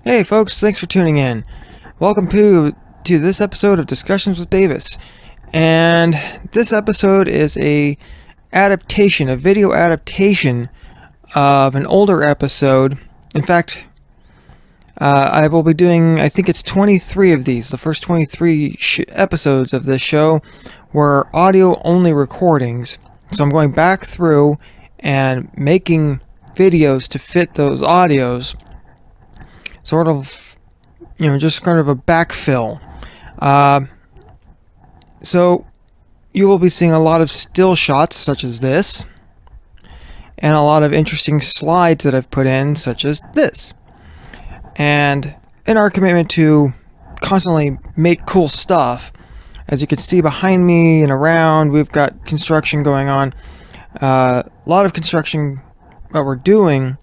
Hey folks, thanks for tuning in. Welcome to this episode of Discussions with Davis. And this episode is a video adaptation of an older episode. In fact, I will be doing, I think it's 23 of these. The first 23 episodes of this show were audio-only recordings. So I'm going back through and making videos to fit those audios. Sort of, just kind of a backfill. So you will be seeing a lot of still shots such as this, and a lot of interesting slides that I've put in such as this. And in our commitment to constantly make cool stuff, as you can see behind me and around, we've got construction going on. A lot of construction that we're doing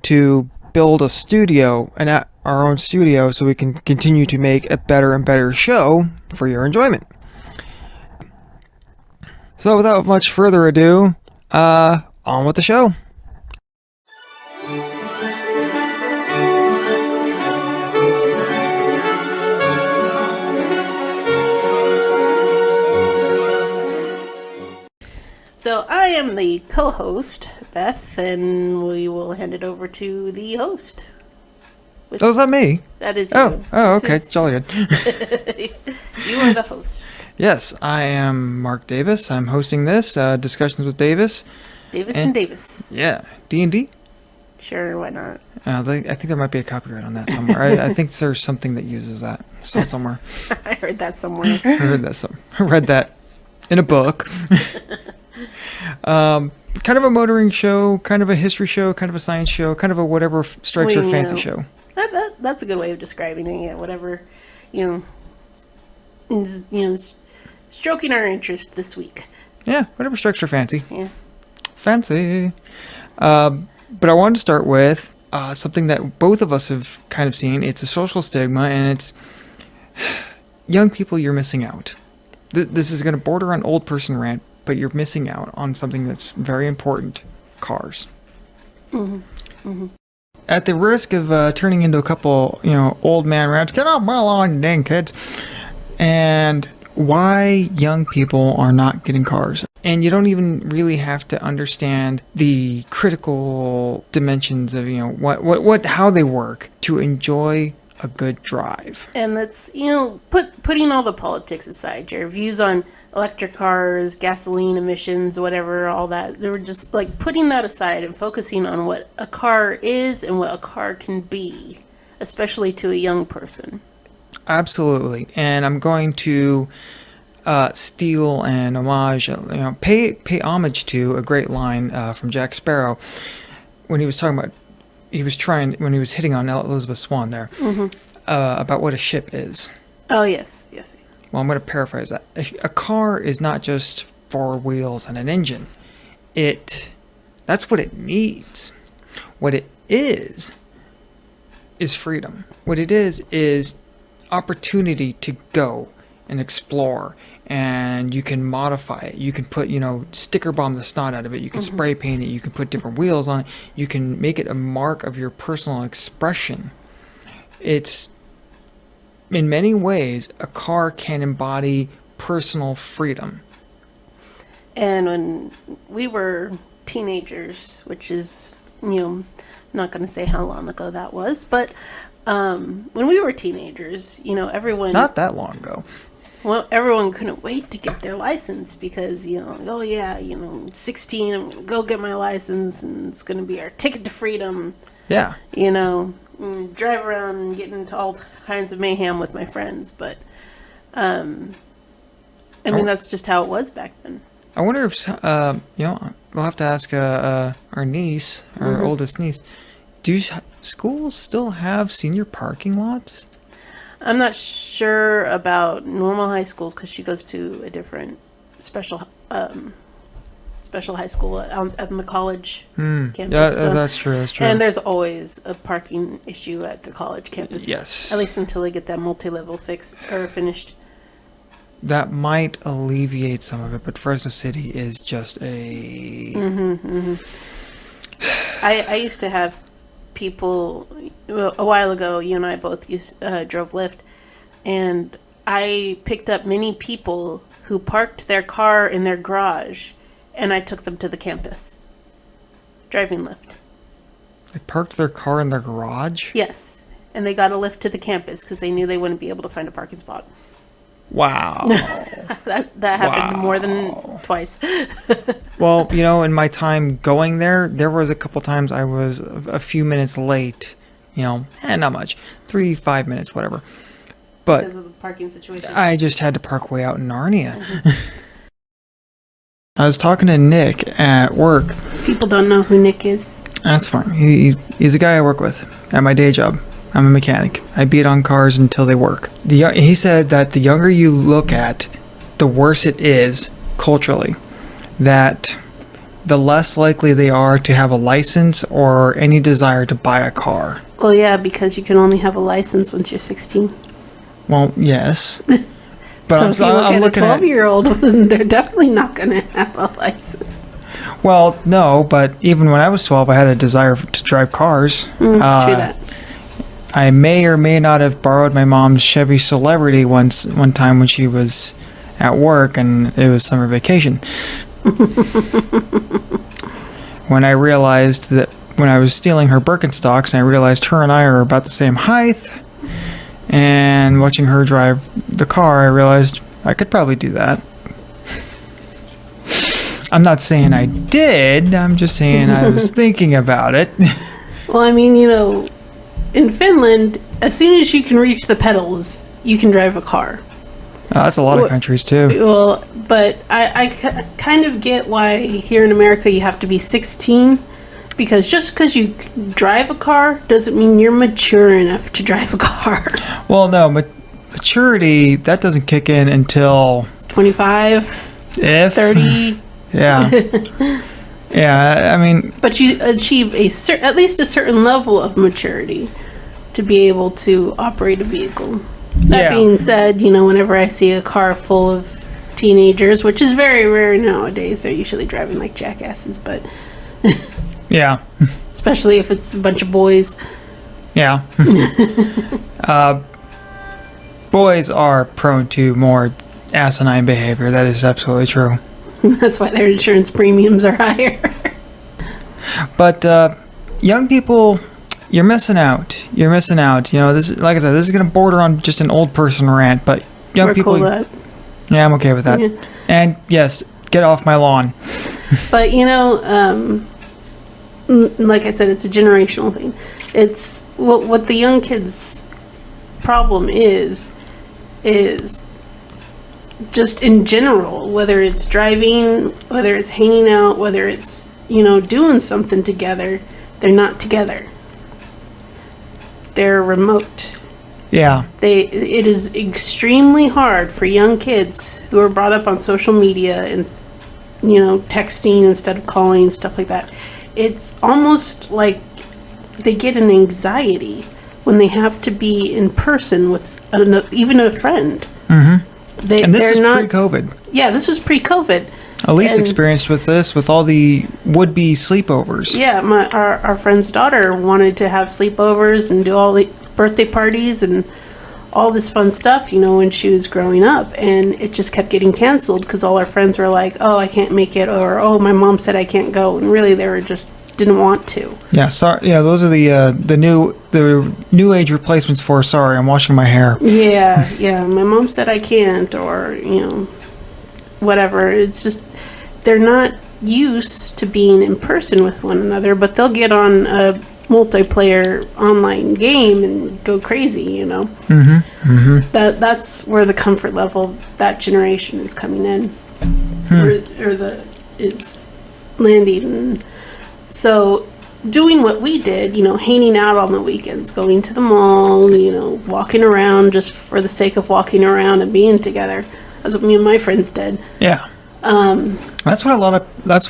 to build a studio, our own studio, so we can continue to make a better and better show for your enjoyment. So without much further ado, on with the show. So I am the co-host, Beth, and we will hand it over to the host. Oh, is that me? That is you. Oh, okay. Jolly good. You are the host. Yes, I am Mark Davis. I'm hosting this, Discussions with Davis. Davis and Davis. Yeah. D&D? Sure, why not? I think there might be a copyright on that somewhere. I think there's something that uses that. I saw it somewhere. I heard that somewhere. I read that in a book. Kind of a motoring show, kind of a history show, kind of a science show, kind of a whatever strikes your fancy show. That's a good way of describing it. Yeah, whatever, stroking our interest this week. Yeah, whatever strikes your fancy. Yeah. Fancy. But I wanted to start with something that both of us have kind of seen. It's a social stigma, and it's young people, you're missing out. This is going to border on old person rant, but you're missing out on something that's very important. Cars. Mm-hmm. Mm-hmm. At the risk of turning into a couple, old man rants, get off my lawn, dang kids. And why young people are not getting cars. And you don't even really have to understand the critical dimensions of, how they work to enjoy a good drive. And that's, putting all the politics aside, your views on electric cars, gasoline emissions, whatever, all that. They were just like putting that aside and focusing on what a car is and what a car can be, especially to a young person. Absolutely. And I'm going to steal and pay homage to a great line from Jack Sparrow when he was talking about, when he was hitting on Elizabeth Swann there, about what a ship is. Oh, yes. Well, I'm going to paraphrase that. A car is not just four wheels and an engine. That's what it needs. What it is freedom. What it is opportunity to go and explore. And you can modify it. You can put, sticker bomb the snot out of it. You can spray paint it. You can put different wheels on it. You can make it a mark of your personal expression. It's, in many ways, a car can embody personal freedom. And when we were teenagers, which is, not going to say how long ago that was, but when we were teenagers, everyone... Not that long ago. Well, everyone couldn't wait to get their license because, 16, I'm going to go get my license and it's going to be our ticket to freedom. Yeah. Drive around and get into all kinds of mayhem with my friends. But, that's just how it was back then. I wonder if, we'll have to ask our niece, our oldest niece, do schools still have senior parking lots? I'm not sure about normal high schools because she goes to a different special high school on the college campus. Yeah, so, that's true. And there's always a parking issue at the college campus. Yes. At least until they get that multi-level fixed or finished. That might alleviate some of it, but Fresno City is just a... I used to have people a while ago. You and I both drove Lyft, and I picked up many people who parked their car in their garage, and I took them to the campus. Driving Lyft. They parked their car in their garage? Yes, and they got a lift to the campus because they knew they wouldn't be able to find a parking spot. Wow. that happened more than twice. Well, in my time going there was a couple times I was a few minutes late. Not much. 5 minutes, whatever. But Because of the parking situation. I just had to park way out in Narnia. I was talking to Nick at work. People don't know who Nick is. That's fine. He's a guy I work with at my day job. I'm a mechanic. I beat on cars until they work. He said that the younger you look at, the worse it is culturally. That the less likely they are to have a license or any desire to buy a car. Well, yeah, because you can only have a license once you're 16. Well, yes. But so if you look at a 12-year-old, they're definitely not going to have a license. Well, no, but even when I was 12, I had a desire to drive cars. True that. I may or may not have borrowed my mom's Chevy Celebrity one time when she was at work and it was summer vacation. When I realized that when I was stealing her Birkenstocks, and I realized her and I are about the same height, and watching her drive the car, I realized I could probably do that. I'm not saying I did, I'm just saying I was thinking about it. Well, I mean, in Finland, as soon as you can reach the pedals, you can drive a car. That's a lot of countries too. Well, but I kind of get why here in America you have to be 16, because just because you drive a car doesn't mean you're mature enough to drive a car. Well, no, maturity, that doesn't kick in until 25, 30. Yeah. Yeah, I mean... But you achieve at least a certain level of maturity to be able to operate a vehicle. That being said, whenever I see a car full of teenagers, which is very rare nowadays, they're usually driving like jackasses, but... Yeah. Especially if it's a bunch of boys. Yeah. Boys are prone to more asinine behavior. That is absolutely true. That's why their insurance premiums are higher. But young people, you're missing out. You're missing out. This, like I said, this is going to border on just an old person rant, but young people... Cool with that. Yeah, I'm okay with that. Yeah. And yes, get off my lawn. But, like I said, it's a generational thing. It's what the young kids' problem is just in general, whether it's driving, whether it's hanging out, whether it's, doing something together, they're not together. They're remote. Yeah. It is extremely hard for young kids who are brought up on social media and, texting instead of calling, stuff like that. It's almost like they get an anxiety when they have to be in person with even a friend. Mm-hmm. And this is pre-COVID. Yeah, this was pre-COVID. Elise experienced with this with all the would-be sleepovers. Yeah, our friend's daughter wanted to have sleepovers and do all the birthday parties and all this fun stuff, when she was growing up. And it just kept getting canceled because all our friends were like, oh, I can't make it, or, oh, my mom said I can't go. And really, they were just didn't want to. Yeah, sorry. Yeah, those are the new age replacements for sorry, I'm washing my hair. Yeah. My mom said I can't, or whatever. It's just they're not used to being in person with one another, but they'll get on a multiplayer online game and go crazy. That's where the comfort level of that generation is coming in, is landing. So doing what we did, hanging out on the weekends, going to the mall, walking around just for the sake of walking around and being together. That's what me and my friends did. Yeah. That's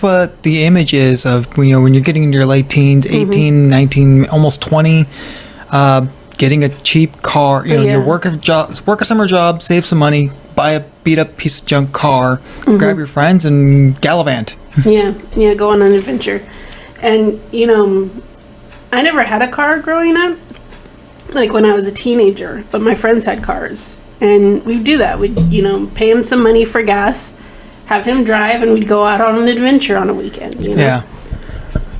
what the image is of, when you're getting into your late teens, 18, 19, almost 20, getting a cheap car, you work a summer job, save some money, buy a beat up piece of junk car, grab your friends and gallivant. Yeah, go on an adventure. And, I never had a car growing up, like when I was a teenager, but my friends had cars. And we'd do that. We'd, pay him some money for gas, have him drive, and we'd go out on an adventure on a weekend, Yeah.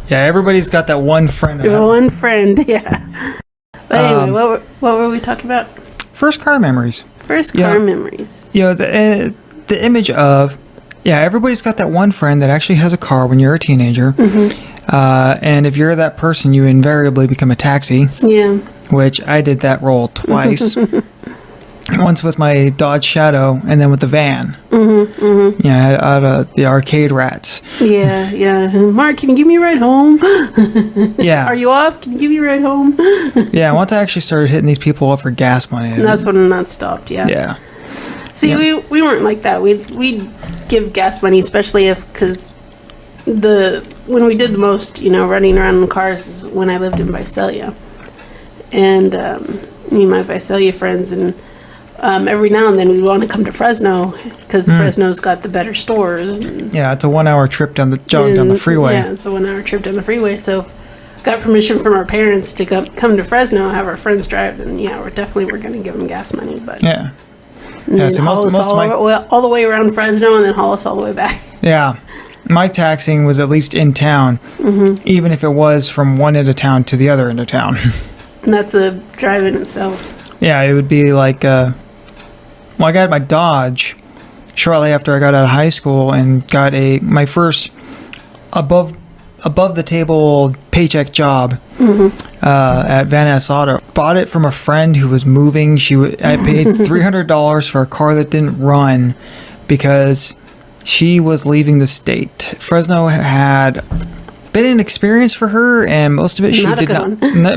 Yeah, everybody's got that one friend that has... One friend, yeah. But anyway, what were we talking about? First car memories. First car memories. The image of... Yeah, everybody's got that one friend that actually has a car when you're a teenager. Mm-hmm. And if you're that person, you invariably become a taxi. Yeah. Which I did that role twice. Once with my Dodge Shadow, and then with the van. Mm-hmm, mm-hmm. Yeah, out of the arcade rats. Yeah, yeah. Mark, can you give me a ride home? Yeah. Are you off? Can you give me a ride home? Yeah, once I actually started hitting these people up for gas money. And that's when that stopped, yeah. Yeah. See, we weren't like that. We'd give gas money, especially because when we did the most, running around in cars is when I lived in Visalia. And me and my Visalia friends, and every now and then we'd want to come to Fresno because Fresno's got the better stores. Yeah, it's a 1 hour trip down the freeway. Yeah, it's a 1 hour trip down the freeway. So got permission from our parents to come to Fresno, have our friends drive, then we're going to give them gas money. But yeah. Yeah, so most of my... all the way around Fresno and then haul us all the way back. Yeah. My taxing was at least in town, even if it was from one end of town to the other end of town. And that's a drive in itself. Yeah, it would be like... I got my Dodge shortly after I got out of high school and got my first above the table paycheck job at Van Ness Auto. Bought it from a friend who was moving. I paid $300 for a car that didn't run because she was leaving the state. Fresno had been an experience for her, and most of it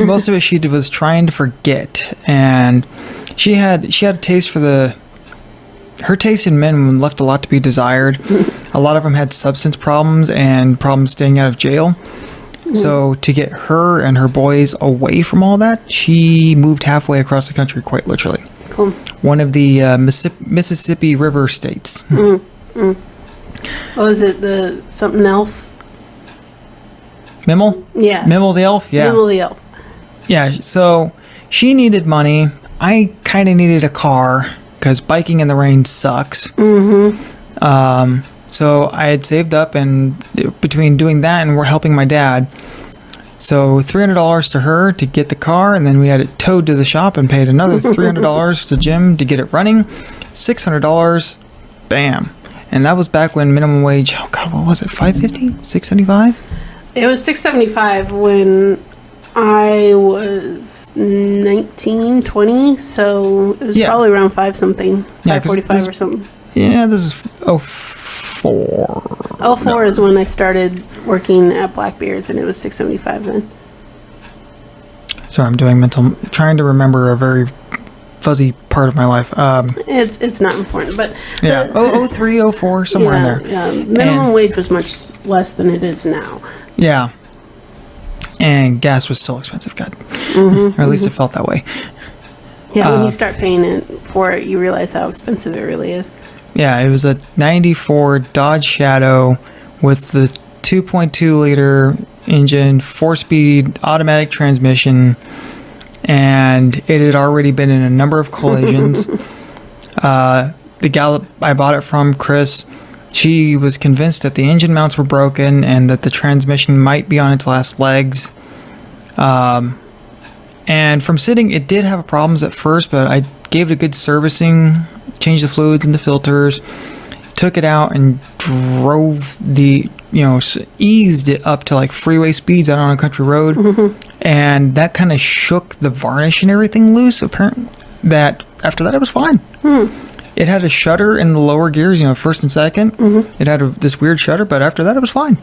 most of it she was trying to forget. And she had a taste for her taste in men left a lot to be desired. A lot of them had substance problems and problems staying out of jail. So to get her and her boys away from all that, she moved halfway across the country, quite literally. Cool. One of the Mississippi River states. Oh, is it the something elf? Mimel? Yeah. Mimel the elf? Yeah. Mimel the elf. Yeah, so she needed money. I kind of needed a car because biking in the rain sucks. So I had saved up, and between doing that and we're helping my dad, so $300 to her to get the car, and then we had it towed to the shop and paid another $300 to Jim to get it running. $600, bam. And that was back when minimum wage, oh God, what was it, $5.50? $6.75? It was $6.75 when I was 19, 20, so it was probably around 5 something, $5.45 or something. Yeah, this is 04. 04 is when I started working at Blackbeard's, and it was $6.75 then. Sorry, I'm doing trying to remember a very fuzzy part of my life. It's not important, but... Yeah, 03, 04, somewhere in there. Yeah, minimum wage was much less than it is now. Yeah. And gas was still expensive, God. Or at least it felt that way. Yeah, when you start paying it for it, you realize how expensive it really is. Yeah, it was a 94 Dodge Shadow with the 2.2 liter engine, 4-speed automatic transmission, and it had already been in a number of collisions. The gal I bought it from, Chris, she was convinced that the engine mounts were broken and that the transmission might be on its last legs. And from sitting, it did have problems at first, but I gave it a good servicing, changed the fluids and the filters, took it out and drove eased it up to like freeway speeds out on a country road. And that kind of shook the varnish and everything loose. Apparently, that after that, it was fine. It had a shutter in the lower gears, first and second. It had this weird shutter, but after that, it was fine.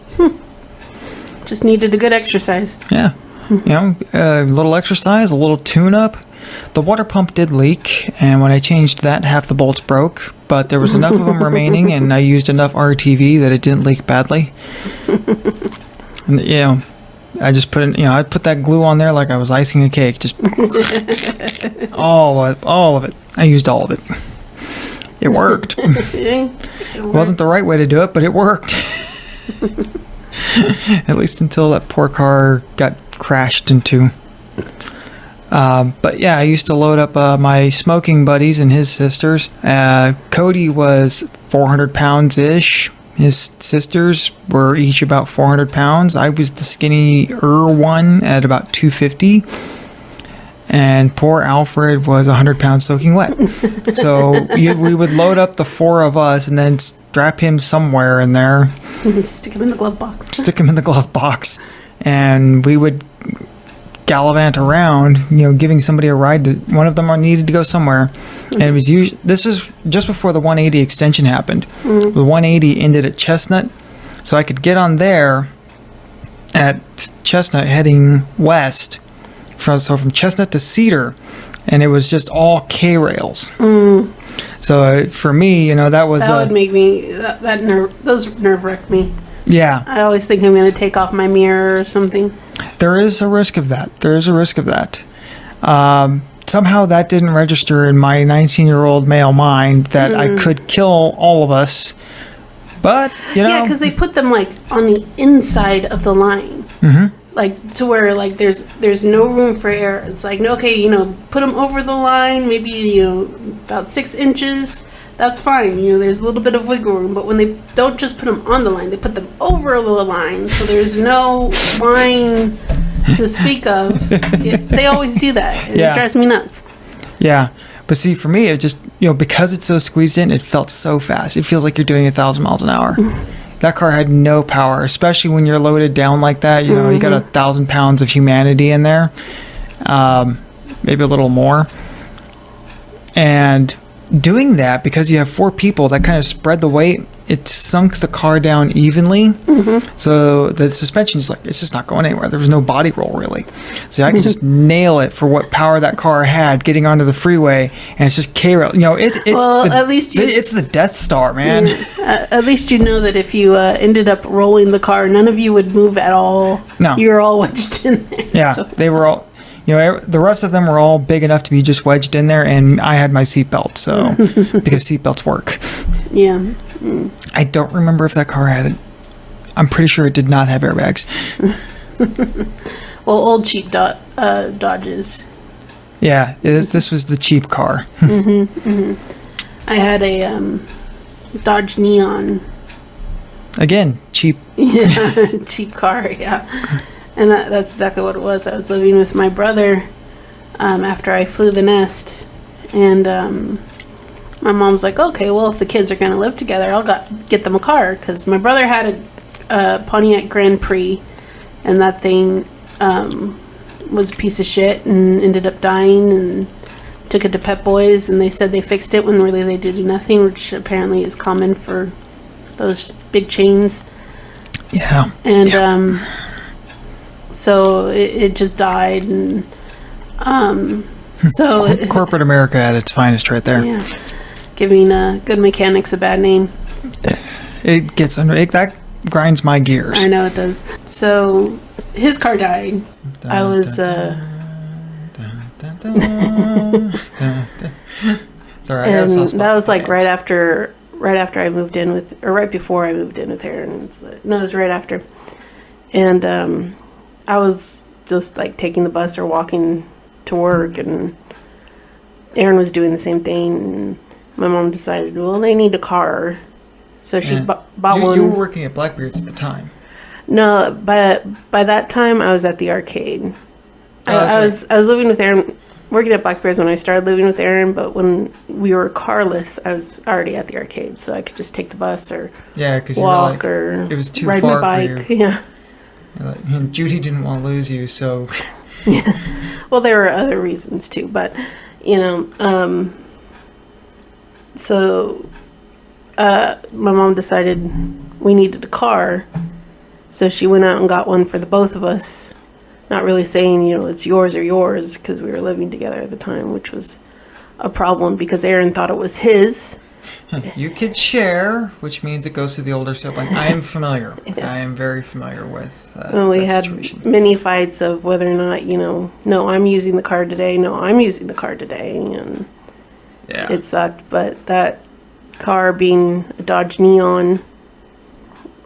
Just needed a good exercise. Yeah. A little exercise, a little tune-up. The water pump did leak, and when I changed that, half the bolts broke, but there was enough of them remaining, and I used enough RTV that it didn't leak badly. And, I just put I put that glue on there like I was icing a cake. Just all of it. I used all of it. It worked. It wasn't the right way to do it, but it worked. At least until that poor car got crashed into. But yeah, I used to load up my smoking buddies and his sisters. Cody was 400 pounds-ish. His sisters were each about 400 pounds. I was the skinnier one at about 250. And poor Alfred was 100 pounds soaking wet. So we would load up the four of us and then strap him somewhere in there. Stick him in the glove box. And we would gallivant around, giving somebody a ride. One of them needed to go somewhere. And it was this is just before the 180 extension happened. The 180 ended at Chestnut. So I could get on there at Chestnut heading west. So from Chestnut to Cedar, and it was just all K-rails. So for me, that was... That would make me... those nerve-wreck me. Yeah. I always think I'm going to take off my mirror or something. There is a risk of that. Somehow that didn't register in my 19-year-old male mind that I could kill all of us. But, Yeah, because they put them, on the inside of the line. Mm-hmm. To where there's no room for error. It's okay, put them over the line, maybe about 6 inches. That's fine. There's a little bit of wiggle room. But when they don't just put them on the line, they put them over the line, so there's no line to speak of. They always do that. It drives me nuts. Yeah, but see, for me, it just because it's so squeezed in, it felt so fast. It feels like you're doing 1,000 miles an hour. That car had no power, especially when you're loaded down like that. You got 1,000 pounds of humanity in there, maybe a little more. And doing that, because you have 4 people, that kind of spread the weight. It sunk the car down evenly. So the suspension is it's just not going anywhere. There was no body roll really. So I could just nail it for what power that car had getting onto the freeway, and it's just K-rail. At least it's the Death Star, man. At least you know that if you ended up rolling the car, none of you would move at all. No, you're all wedged in there. Yeah, so. They were all. The rest of them were all big enough to be just wedged in there, and I had my seatbelt, so because seatbelts work. Yeah. I don't remember if that car had it. I'm pretty sure it did not have airbags. Well, old cheap Dodges. Yeah, this was the cheap car. I had a Dodge Neon. Again, cheap. Yeah, cheap car, yeah. And that's exactly what it was. I was living with my brother after I flew the nest. And my mom's like, okay, well, if the kids are going to live together, I'll get them a car. Because my brother had a Pontiac Grand Prix. And that thing was a piece of shit and ended up dying. And took it to Pep Boys. And they said they fixed it when really they did nothing. Which apparently is common for those big chains. Yeah. And... So it just died, and so corporate America at its finest, right there. Yeah, giving good mechanics a bad name. It gets under it. That grinds my gears. I know it does. So his car died. I was. Sorry, and that was right after I moved in with, or right before I moved in with Aaron. It was right after, and I was just taking the bus or walking to work, and Erin was doing the same thing. And my mom decided, well, they need a car, so she bought one. You were working at Blackbeard's at the time. No, by that time I was at the arcade. I was living with Erin, working at Blackbeard's when I started living with Erin. But when we were carless, I was already at the arcade, so I could just take the bus or walk or it was too ride far my bike. For you. Yeah. And Judy didn't want to lose you, so... Yeah. Well, there were other reasons, too. But, so my mom decided we needed a car. So she went out and got one for the both of us. Not really saying, it's yours or yours, because we were living together at the time, which was a problem because Aaron thought it was his. You could share, which means it goes to the older sibling. I am familiar. Yes. I am very familiar with we that had situation. Many fights of whether or not, no, I'm using the car today. No, I'm using the car today. And it sucked. But that car being a Dodge Neon,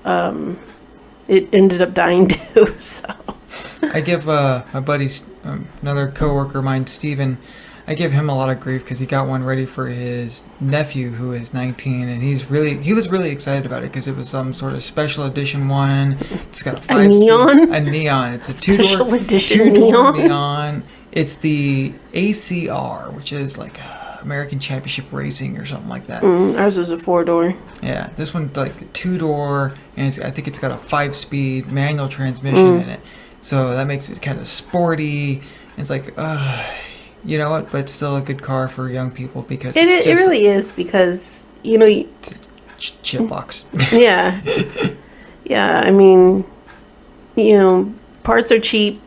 it ended up dying too. So I give my buddy, another coworker of mine, Steven, I give him a lot of grief because he got one ready for his nephew who is 19, and he was really excited about it because it was some sort of special edition one. It's got a neon. A neon. It's a Special edition two-door neon. neon. It's the ACR, which is like American Championship Racing or something like that. Ours was a 4-door. Yeah, this one's like a 2-door, and I think it's got a 5-speed manual transmission in it. So that makes it kind of sporty. It's like, you know what? But it's still a good car for young people because It really is because, you know... Chip box. Yeah. Yeah, I mean, you know, parts are cheap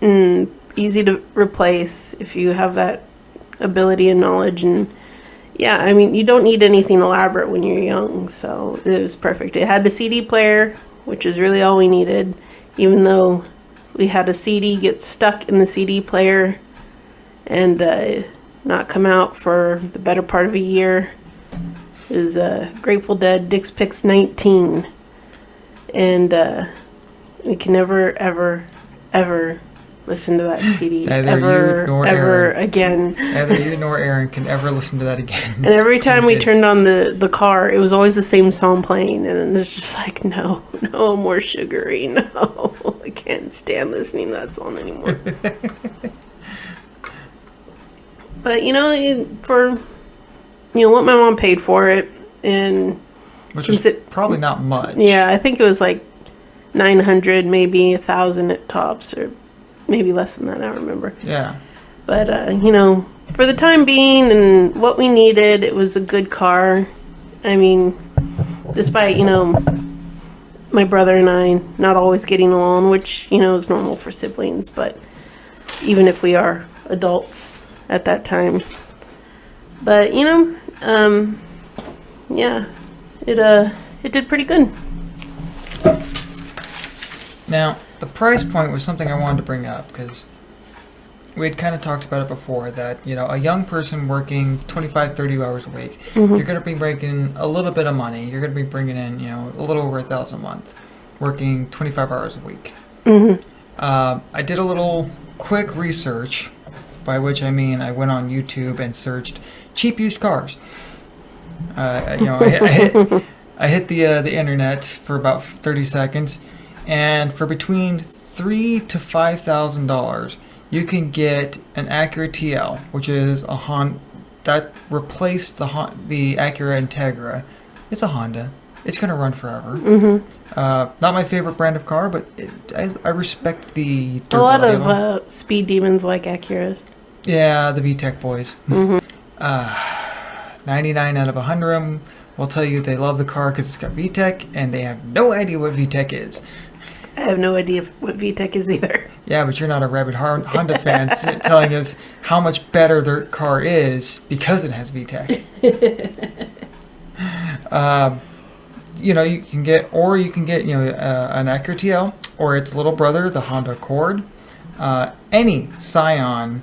and easy to replace if you have that ability and knowledge. And, yeah, I mean, you don't need anything elaborate when you're young, so it was perfect. It had the CD player, which is really all we needed, even though we had a CD get stuck in the CD player and not come out for the better part of a year. It was Grateful Dead, Dick's Picks 19. And we can never, ever, ever listen to that CD ever again. Neither you nor Aaron can ever listen to that again. And every time we turned on the car, it was always the same song playing. And it's just like, no more sugary. No, I can't stand listening to that song anymore. But, you know, for, you know, what my mom paid for it, and... Which is probably not much. Yeah, I think it was like 900, maybe 1,000 at tops, or maybe less than that, I don't remember. Yeah. But, you know, for the time being and what we needed, it was a good car. I mean, despite, you know, my brother and I not always getting along, which, you know, is normal for siblings, but even if we are adults at that time. But, you know, yeah, it did pretty good. Now, the price point was something I wanted to bring up because we had kind of talked about it before that, you know, a young person working 25, 30 hours a week, you're going to be bringing a little bit of money. You're going to be bringing in, you know, a little over $1,000 a month, working 25 hours a week. I did a little quick research, by which I mean I went on YouTube and searched cheap used cars. You know, I hit the internet for about 30 seconds, and for between $3,000 to $5,000, you can get an Acura TL, which is a Honda that replaced the Acura Integra. It's a Honda. It's gonna run forever. Not my favorite brand of car, but I respect the durability. A lot of speed demons like Acuras. Yeah, the VTEC boys. 99 out of 100 of them will tell you they love the car because it's got VTEC, and they have no idea what VTEC is. I have no idea what VTEC is either. Yeah, but you're not a rabid Honda fan telling us how much better their car is because it has VTEC. You know, you can get, you know, an Acura TL or its little brother, the Honda Accord. Any Scion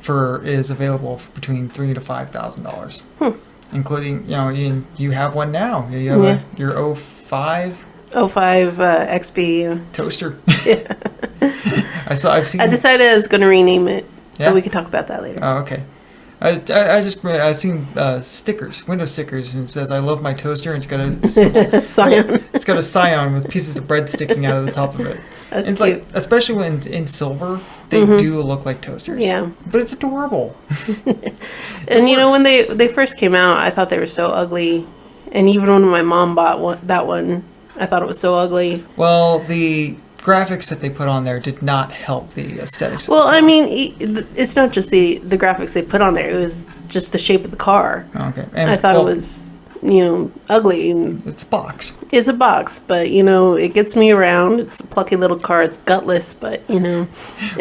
is available for between $3,000 to $5,000, including, you know, you have one now. You have your 05 XB toaster. Yeah. I've seen. I decided I was going to rename it, Yeah? but we can talk about that later. Oh, okay. I've seen stickers, window stickers, and it says "I love my toaster," and it's got a Scion. It's got a Scion with pieces of bread sticking out of the top of it. That's it's cute. like, especially when in silver, they do look like toasters. Yeah, but it's adorable. And you know, when they first came out, I thought they were so ugly, and even when my mom bought that one, I thought it was so ugly. Well, the graphics that they put on there did not help the aesthetics. Well, I mean, it's not just the graphics they put on there. It was just the shape of the car. Okay. And I thought it was, you know, ugly. And it's a box. It's a box, but, you know, it gets me around. It's a plucky little car. It's gutless, but, you know.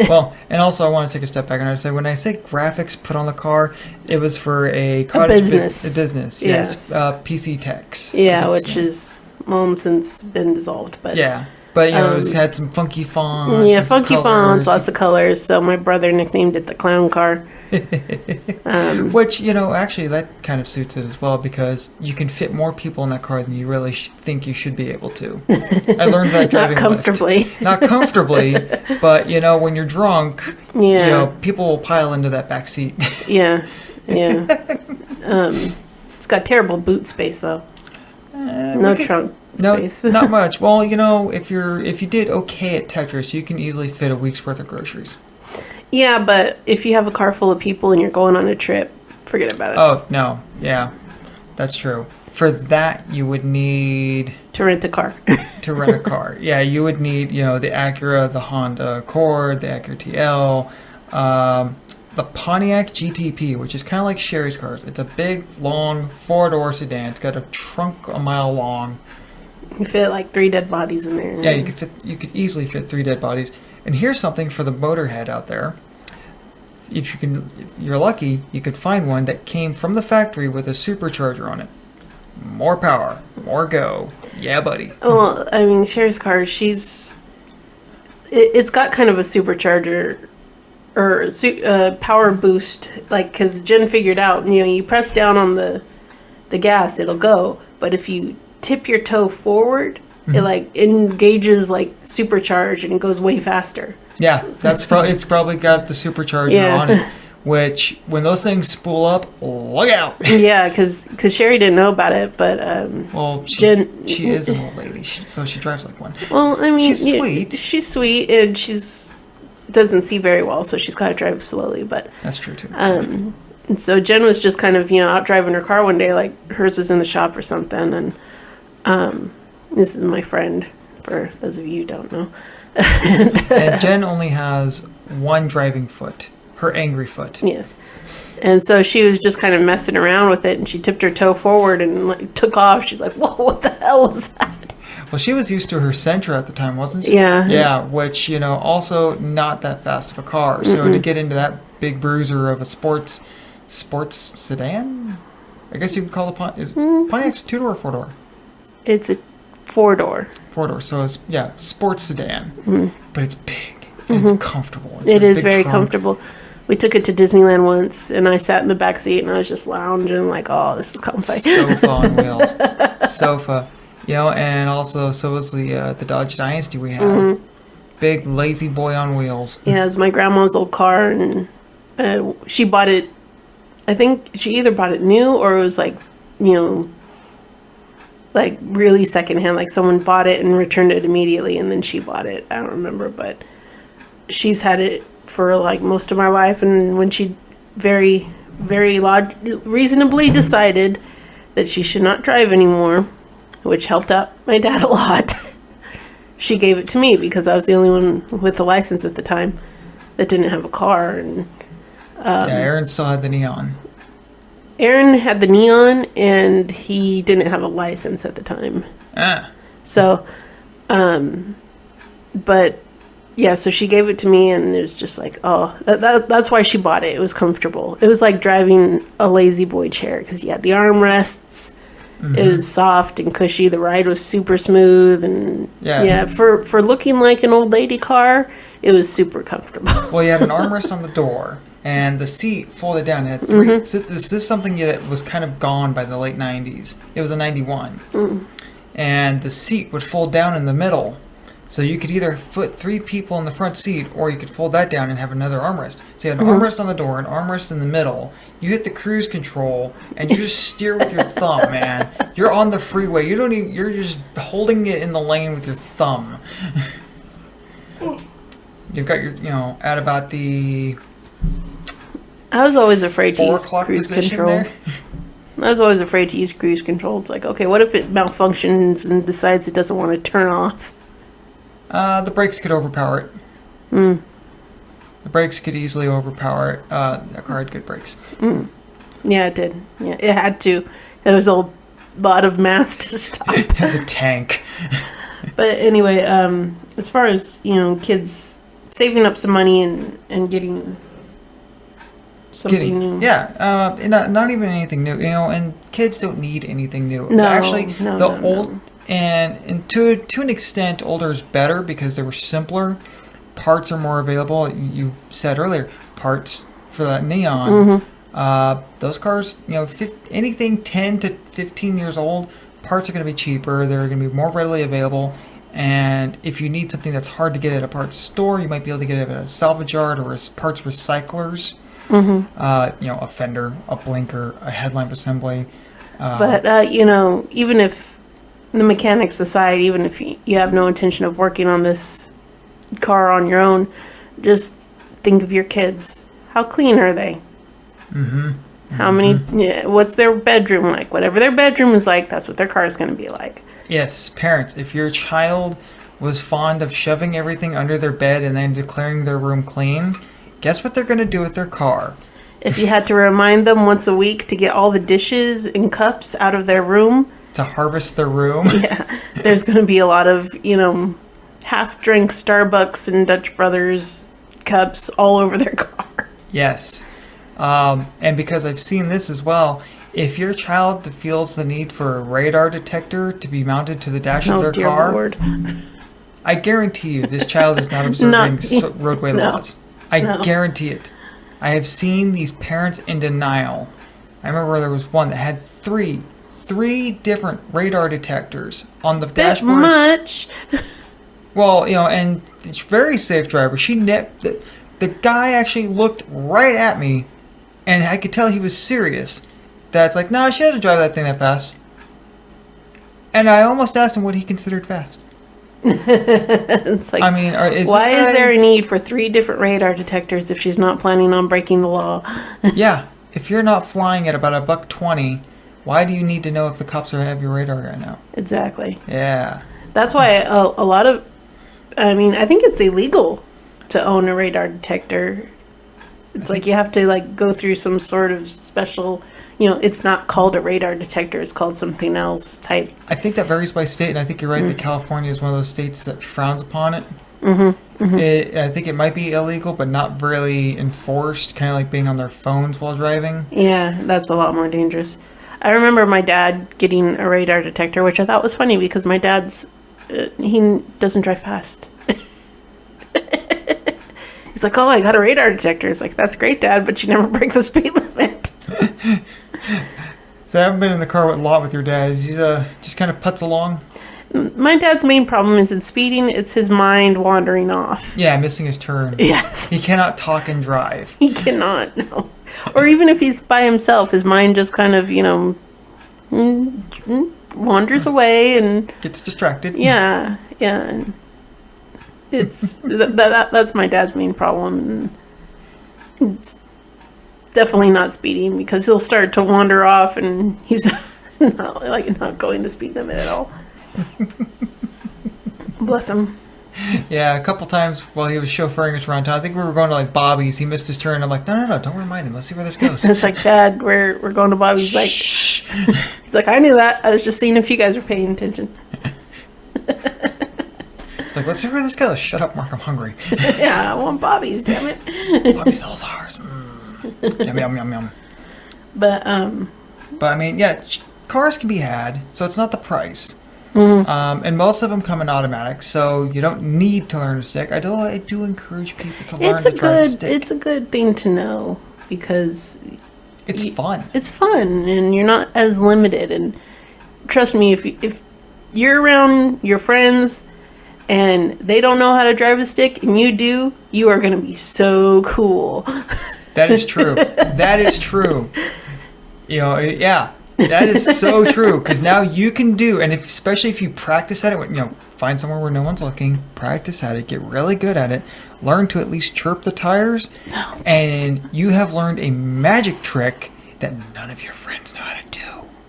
Well, and also I want to take a step back and I say, when I say graphics put on the car, it was for a cottage business. Yes. PC Techs. Yeah, which is long since been dissolved, but. Yeah. But, you know, it had some funky fonts. Yeah, funky fonts, lots of colors. So my brother nicknamed it the clown car. Which, actually that kind of suits it as well because you can fit more people in that car than you really think you should be able to. I learned that driving Not comfortably. Lyft. Not comfortably, but, when you're drunk, people will pile into that back seat. Yeah. It's got terrible boot space, though. No trunk space. Not much. Well, if you did okay at Tetris, you can easily fit a week's worth of groceries. Yeah, but if you have a car full of people and you're going on a trip, forget about it. Oh, no. Yeah, that's true. For that, you would need... To rent a car. To rent a car. Yeah, you would need, the Acura, the Honda Accord, the Acura TL, the Pontiac GTP, which is kind of like Sherry's cars. It's a big, long, four-door sedan. It's got a trunk a mile long. You fit like 3 dead bodies in there. Yeah, you could easily fit 3 dead bodies. And here's something for the motorhead out there. If you're lucky, you could find one that came from the factory with a supercharger on it. More power, more go. Yeah, buddy. Well, I mean, Sherry's car, it's got kind of a supercharger or power boost, like, because Jen figured out, you press down on the gas, it'll go. But if you tip your toe forward, it like engages like supercharge and it goes way faster. Yeah, it's probably got the supercharger on it. Which when those things spool up, look out. Yeah, because Sherry didn't know about it, but she is an old lady, so she drives like one. Well, I mean, she's sweet. She's sweet, and doesn't see very well, so she's got to drive slowly. But that's true too. And so Jen was just kind of out driving her car one day, like hers was in the shop or something, and this is my friend, for those of you who don't know. And Jen only has one driving foot, her angry foot. Yes. And so she was just kind of messing around with it, and she tipped her toe forward and like took off. She's like, whoa, what the hell was that? Well, she was used to her Sentra at the time, wasn't she? Yeah. Yeah, which, also not that fast of a car. So to get into that big bruiser of a sports sedan? I guess you would call it Pontiac's 2-door or 4-door? It's a 4-door. 4-door, so it's, sports sedan. But it's big, and it's comfortable. It is very comfortable. We took it to Disneyland once, and I sat in the back seat, and I was just lounging like, oh, this is comfy. Sofa on wheels. Sofa. And also, so was the Dodge Dynasty we had. Big, lazy boy on wheels. Yeah, it was my grandma's old car, and she bought it, I think she either bought it new, or it was like, like really secondhand, like someone bought it and returned it immediately, and then she bought it. I don't remember, but she's had it for like most of my life, and when she very, very reasonably decided that she should not drive anymore, which helped out my dad a lot, she gave it to me because I was the only one with a license at the time that didn't have a car. And Aaron still had the Neon. Aaron had the Neon, and he didn't have a license at the time. So, but yeah, so she gave it to me, and it was just like, oh, that's why she bought it. It was comfortable. It was like driving a lazy boy chair because you had the armrests. It was soft and cushy. The ride was super smooth, and for looking like an old lady car, it was super comfortable. Well, you had an armrest on the door, and the seat folded down. It had 3. So this is something that was kind of gone by the late 90s. It was a 91. And the seat would fold down in the middle. So you could either put 3 people in the front seat, or you could fold that down and have another armrest. So you had an armrest on the door, an armrest in the middle. You hit the cruise control, and you just steer with your thumb, man. You're on the freeway. You're just holding it in the lane with your thumb. You've got your, at about the... I was always afraid to use 4 o'clock cruise position control. there. I was always afraid to use cruise control. It's like, okay, what if it malfunctions and decides it doesn't want to turn off? The brakes could overpower it. The brakes could easily overpower it. That car had good brakes. Yeah, it did. Yeah, it had to. There was a lot of mass to stop. It has a tank. But anyway, as far as, kids saving up some money and getting something new. Yeah, not even anything new, and kids don't need anything new. No, actually, no. And to an extent, older is better because they were simpler. Parts are more available. You said earlier, parts for that neon. Those cars, anything 10 to 15 years old, parts are going to be cheaper. They're going to be more readily available. And if you need something that's hard to get at a parts store, you might be able to get it at a salvage yard or as parts recyclers. A fender, a blinker, a headlamp assembly. But even if the mechanics aside, even if you have no intention of working on this car on your own, just think of your kids. How clean are they? How many? What's their bedroom like? Whatever their bedroom is like, that's what their car is going to be like. Yes, parents, if your child was fond of shoving everything under their bed and then declaring their room clean, guess what they're going to do with their car? If you had to remind them once a week to get all the dishes and cups out of their room, to harvest their room, there's going to be a lot of, half-drink Starbucks and Dutch Brothers cups all over their car. Yes. And because I've seen this as well, if your child feels the need for a radar detector to be mounted to the dash of their car, Lord. I guarantee you this child is not observing roadway laws. I guarantee it. I have seen these parents in denial. I remember there was one that had three different radar detectors on the dashboard. Much. Well, and it's very safe driver. The guy actually looked right at me, and I could tell he was serious. That's like, no, she doesn't drive that thing that fast. And I almost asked him what he considered fast. It's like, why is there a need for 3 different radar detectors if she's not planning on breaking the law? Yeah, if you're not flying at about $1.20, why do you need to know if the cops have your radar right now? Exactly. Yeah. That's why a lot of, I think it's illegal to own a radar detector. It's like you have to go through some sort of special, it's not called a radar detector. It's called something else type. I think that varies by state, and I think you're right that California is one of those states that frowns upon it. I think it might be illegal, but not really enforced, kind of like being on their phones while driving. Yeah, that's a lot more dangerous. I remember my dad getting a radar detector, which I thought was funny because my dad's, he doesn't drive fast. He's like, oh, I got a radar detector. It's like, that's great, Dad, but you never break the speed limit. So I haven't been in the car a lot with your dad. He just kind of putts along. My dad's main problem isn't speeding. It's his mind wandering off. Yeah, missing his turn. Yes. He cannot talk and drive. He cannot, no. Or even if he's by himself, his mind just kind of, wanders away and... gets distracted. Yeah. It's that's my dad's main problem. It's definitely not speeding because he'll start to wander off and he's not going the speed limit at all. Bless him. Yeah, a couple times while he was chauffeuring us around town, I think we were going to Bobby's. He missed his turn. I'm like, no, don't remind him. Let's see where this goes. It's like, Dad, we're going to Bobby's. He's like, I knew that. I was just seeing if you guys were paying attention. It's like, let's see where this goes. Shut up, Mark. I'm hungry. Yeah, I want Bobby's. Damn it. Bobby sells ours. Yum yum yum yum. But cars can be had, so it's not the price. And most of them come in automatic, so you don't need to learn to stick. I do encourage people to learn to drive a stick. It's a good thing to know because it's fun. It's fun, and you're not as limited. And trust me, if you're around your friends and they don't know how to drive a stick and you do, you are going to be so cool. That is true. That is true. Yeah. That is so true, because now you can do, and especially if you practice at it, find somewhere where no one's looking, practice at it, get really good at it, learn to at least chirp the tires, and you have learned a magic trick that none of your friends know how to do.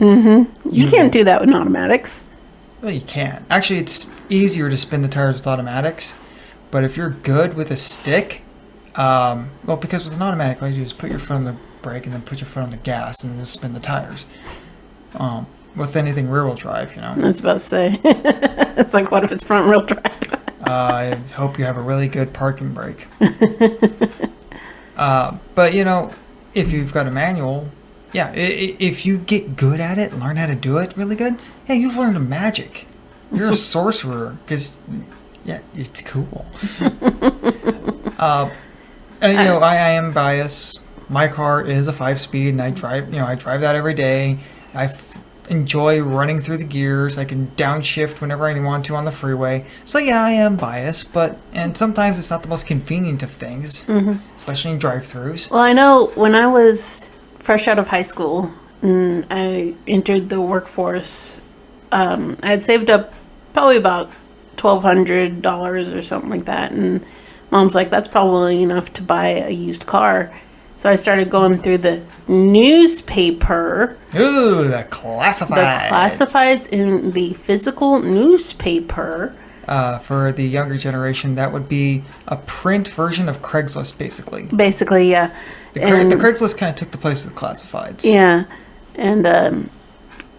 Mm-hmm. You can't do that with automatics. Well, you can. Actually, it's easier to spin the tires with automatics, but if you're good with a stick, because with an automatic, all you do is put your foot on the brake and then put your foot on the gas and just spin the tires. With anything rear-wheel drive, I was about to say. It's like, what if it's front-wheel drive? I hope you have a really good parking brake. But, if you've got a manual, if you get good at it, learn how to do it really good, you've learned a magic. You're a sorcerer, because, it's cool. I am biased. my car is a 5-speed, and I drive that every day. Enjoy running through the gears. I can downshift whenever I want to on the freeway. So yeah, I am biased, and sometimes it's not the most convenient of things, especially in drive-thrus. Well, I know when I was fresh out of high school and I entered the workforce, I had saved up probably about $1,200 or something like that, and Mom's like, that's probably enough to buy a used car. So I started going through the newspaper. Ooh, the classifieds. The classifieds in the physical newspaper. For the younger generation, that would be a print version of Craigslist, basically. Basically, yeah. The Craigslist kind of took the place of the classifieds. Yeah, and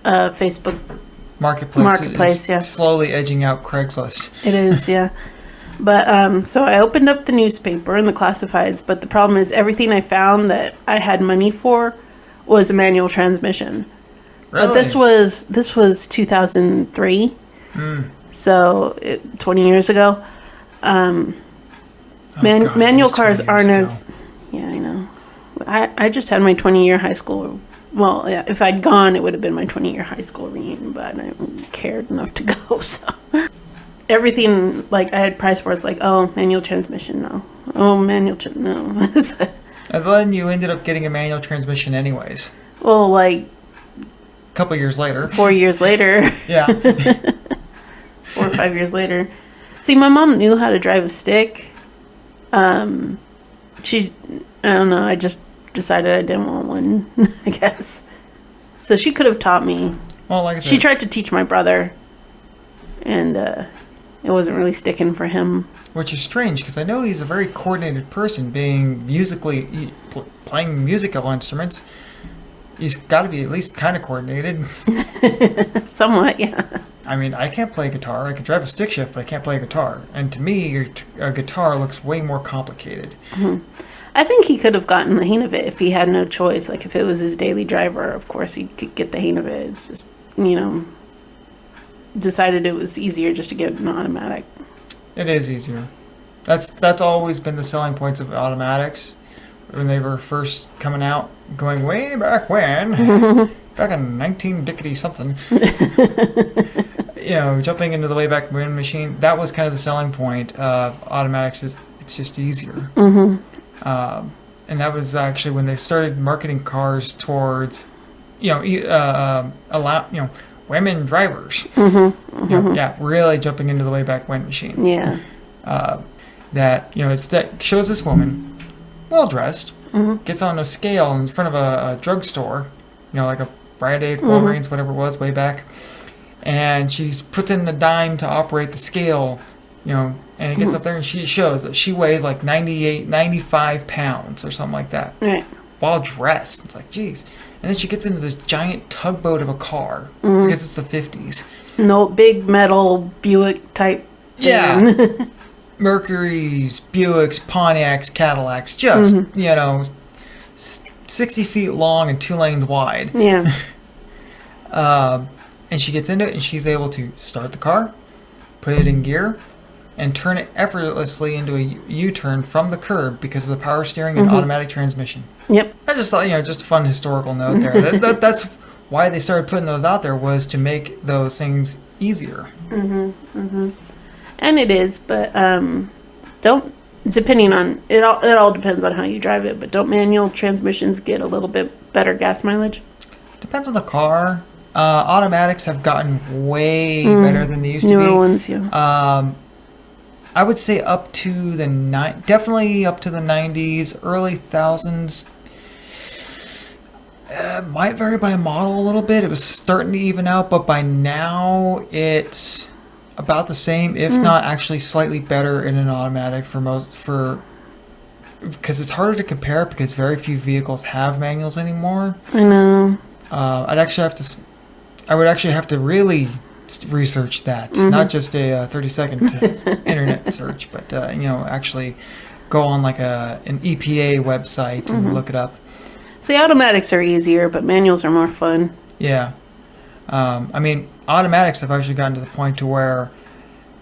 Facebook Marketplace, is yeah. slowly edging out Craigslist. It is, yeah. But so I opened up the newspaper and the classifieds, but the problem is everything I found that I had money for was a manual transmission. Really? But this was 2003, so 20 years ago. Manual cars aren't as... Yeah, I know. I just had my 20-year high school... Well, yeah, if I'd gone, it would have been my 20-year high school reunion, but I didn't care enough to go, so... Everything, like, I had price for it's like, oh, manual transmission, no. Oh, no. And then you ended up getting a manual transmission anyways. Well, like... A couple years later. 4 years later. Yeah. 4 or 5 years later. See, my mom knew how to drive a stick. I don't know, I just decided I didn't want one, I guess. So she could have taught me. Well, like I said... She tried to teach my brother, and it wasn't really sticking for him. Which is strange, because I know he's a very coordinated person, being playing musical instruments. He's got to be at least kind of coordinated. Somewhat, yeah. I mean, I can't play guitar. I can drive a stick shift, but I can't play a guitar. And to me, a guitar looks way more complicated. Mm-hmm. I think he could have gotten the hang of it if he had no choice. Like, if it was his daily driver, of course he could get the hang of it. It's just, decided it was easier just to get an automatic. It is easier. That's always been the selling points of automatics when they were first coming out, going way back when, back in 19 dickety something. Jumping into the way back when machine. That was kind of the selling point of automatics. It's just easier. Mm-hmm. And that was actually when they started marketing cars towards, women drivers. Mm-hmm. Mm-hmm. Really jumping into the way back when machine. Yeah. That it shows this woman, well dressed, gets on a scale in front of a drugstore, like a Rite Aid, Walgreens, whatever it was way back, and she puts in a dime to operate the scale, and it gets up there and she shows that she weighs like 95 pounds or something like that. Right. While dressed. It's like, geez. And then she gets into this giant tugboat of a car because it's the 50s. No, big metal Buick type thing. Yeah. Mercury's, Buicks, Pontiacs, Cadillacs, just, 60 feet long and 2 lanes wide. Yeah. And she gets into it and she's able to start the car, put it in gear, and turn it effortlessly into a U-turn from the curb because of the power steering and automatic transmission. Yep. I just thought, just a fun historical note there. That's why they started putting those out there, was to make those things easier. And it is, but depending on it all depends on how you drive it. But don't manual transmissions get a little bit better gas mileage? Depends on the car. Automatics have gotten way better than they used to be. Newer ones, yeah. I would say definitely up to the 90s, early thousands. Might vary by model a little bit. It was starting to even out, but by now it's about the same, if not actually slightly better in an automatic because it's harder to compare because very few vehicles have manuals anymore. I know. I would actually have to really research that, not just a 30-second internet search, but actually go on like an EPA website and look it up. See, automatics are easier, but manuals are more fun. Yeah. Automatics have actually gotten to the point to where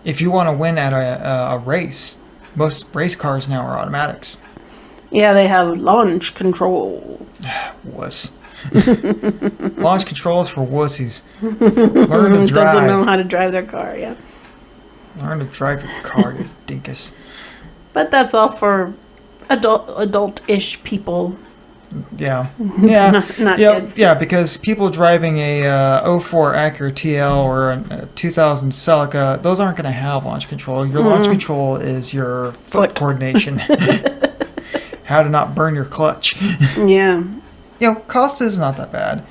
if you want to win at a race, most race cars now are automatics. Yeah, they have launch control. Wuss. Launch control is for wussies. Learn to drive. Doesn't know how to drive their car, yeah. Learn to drive your car, you dinkus. But that's all for adult-ish people. Yeah. Yeah. Not yeah, kids. Yeah, because people driving a 04 Acura TL or a 2000 Celica, those aren't going to have launch control. Your launch control is your foot coordination. How to not burn your clutch. Yeah. Cost is not that bad.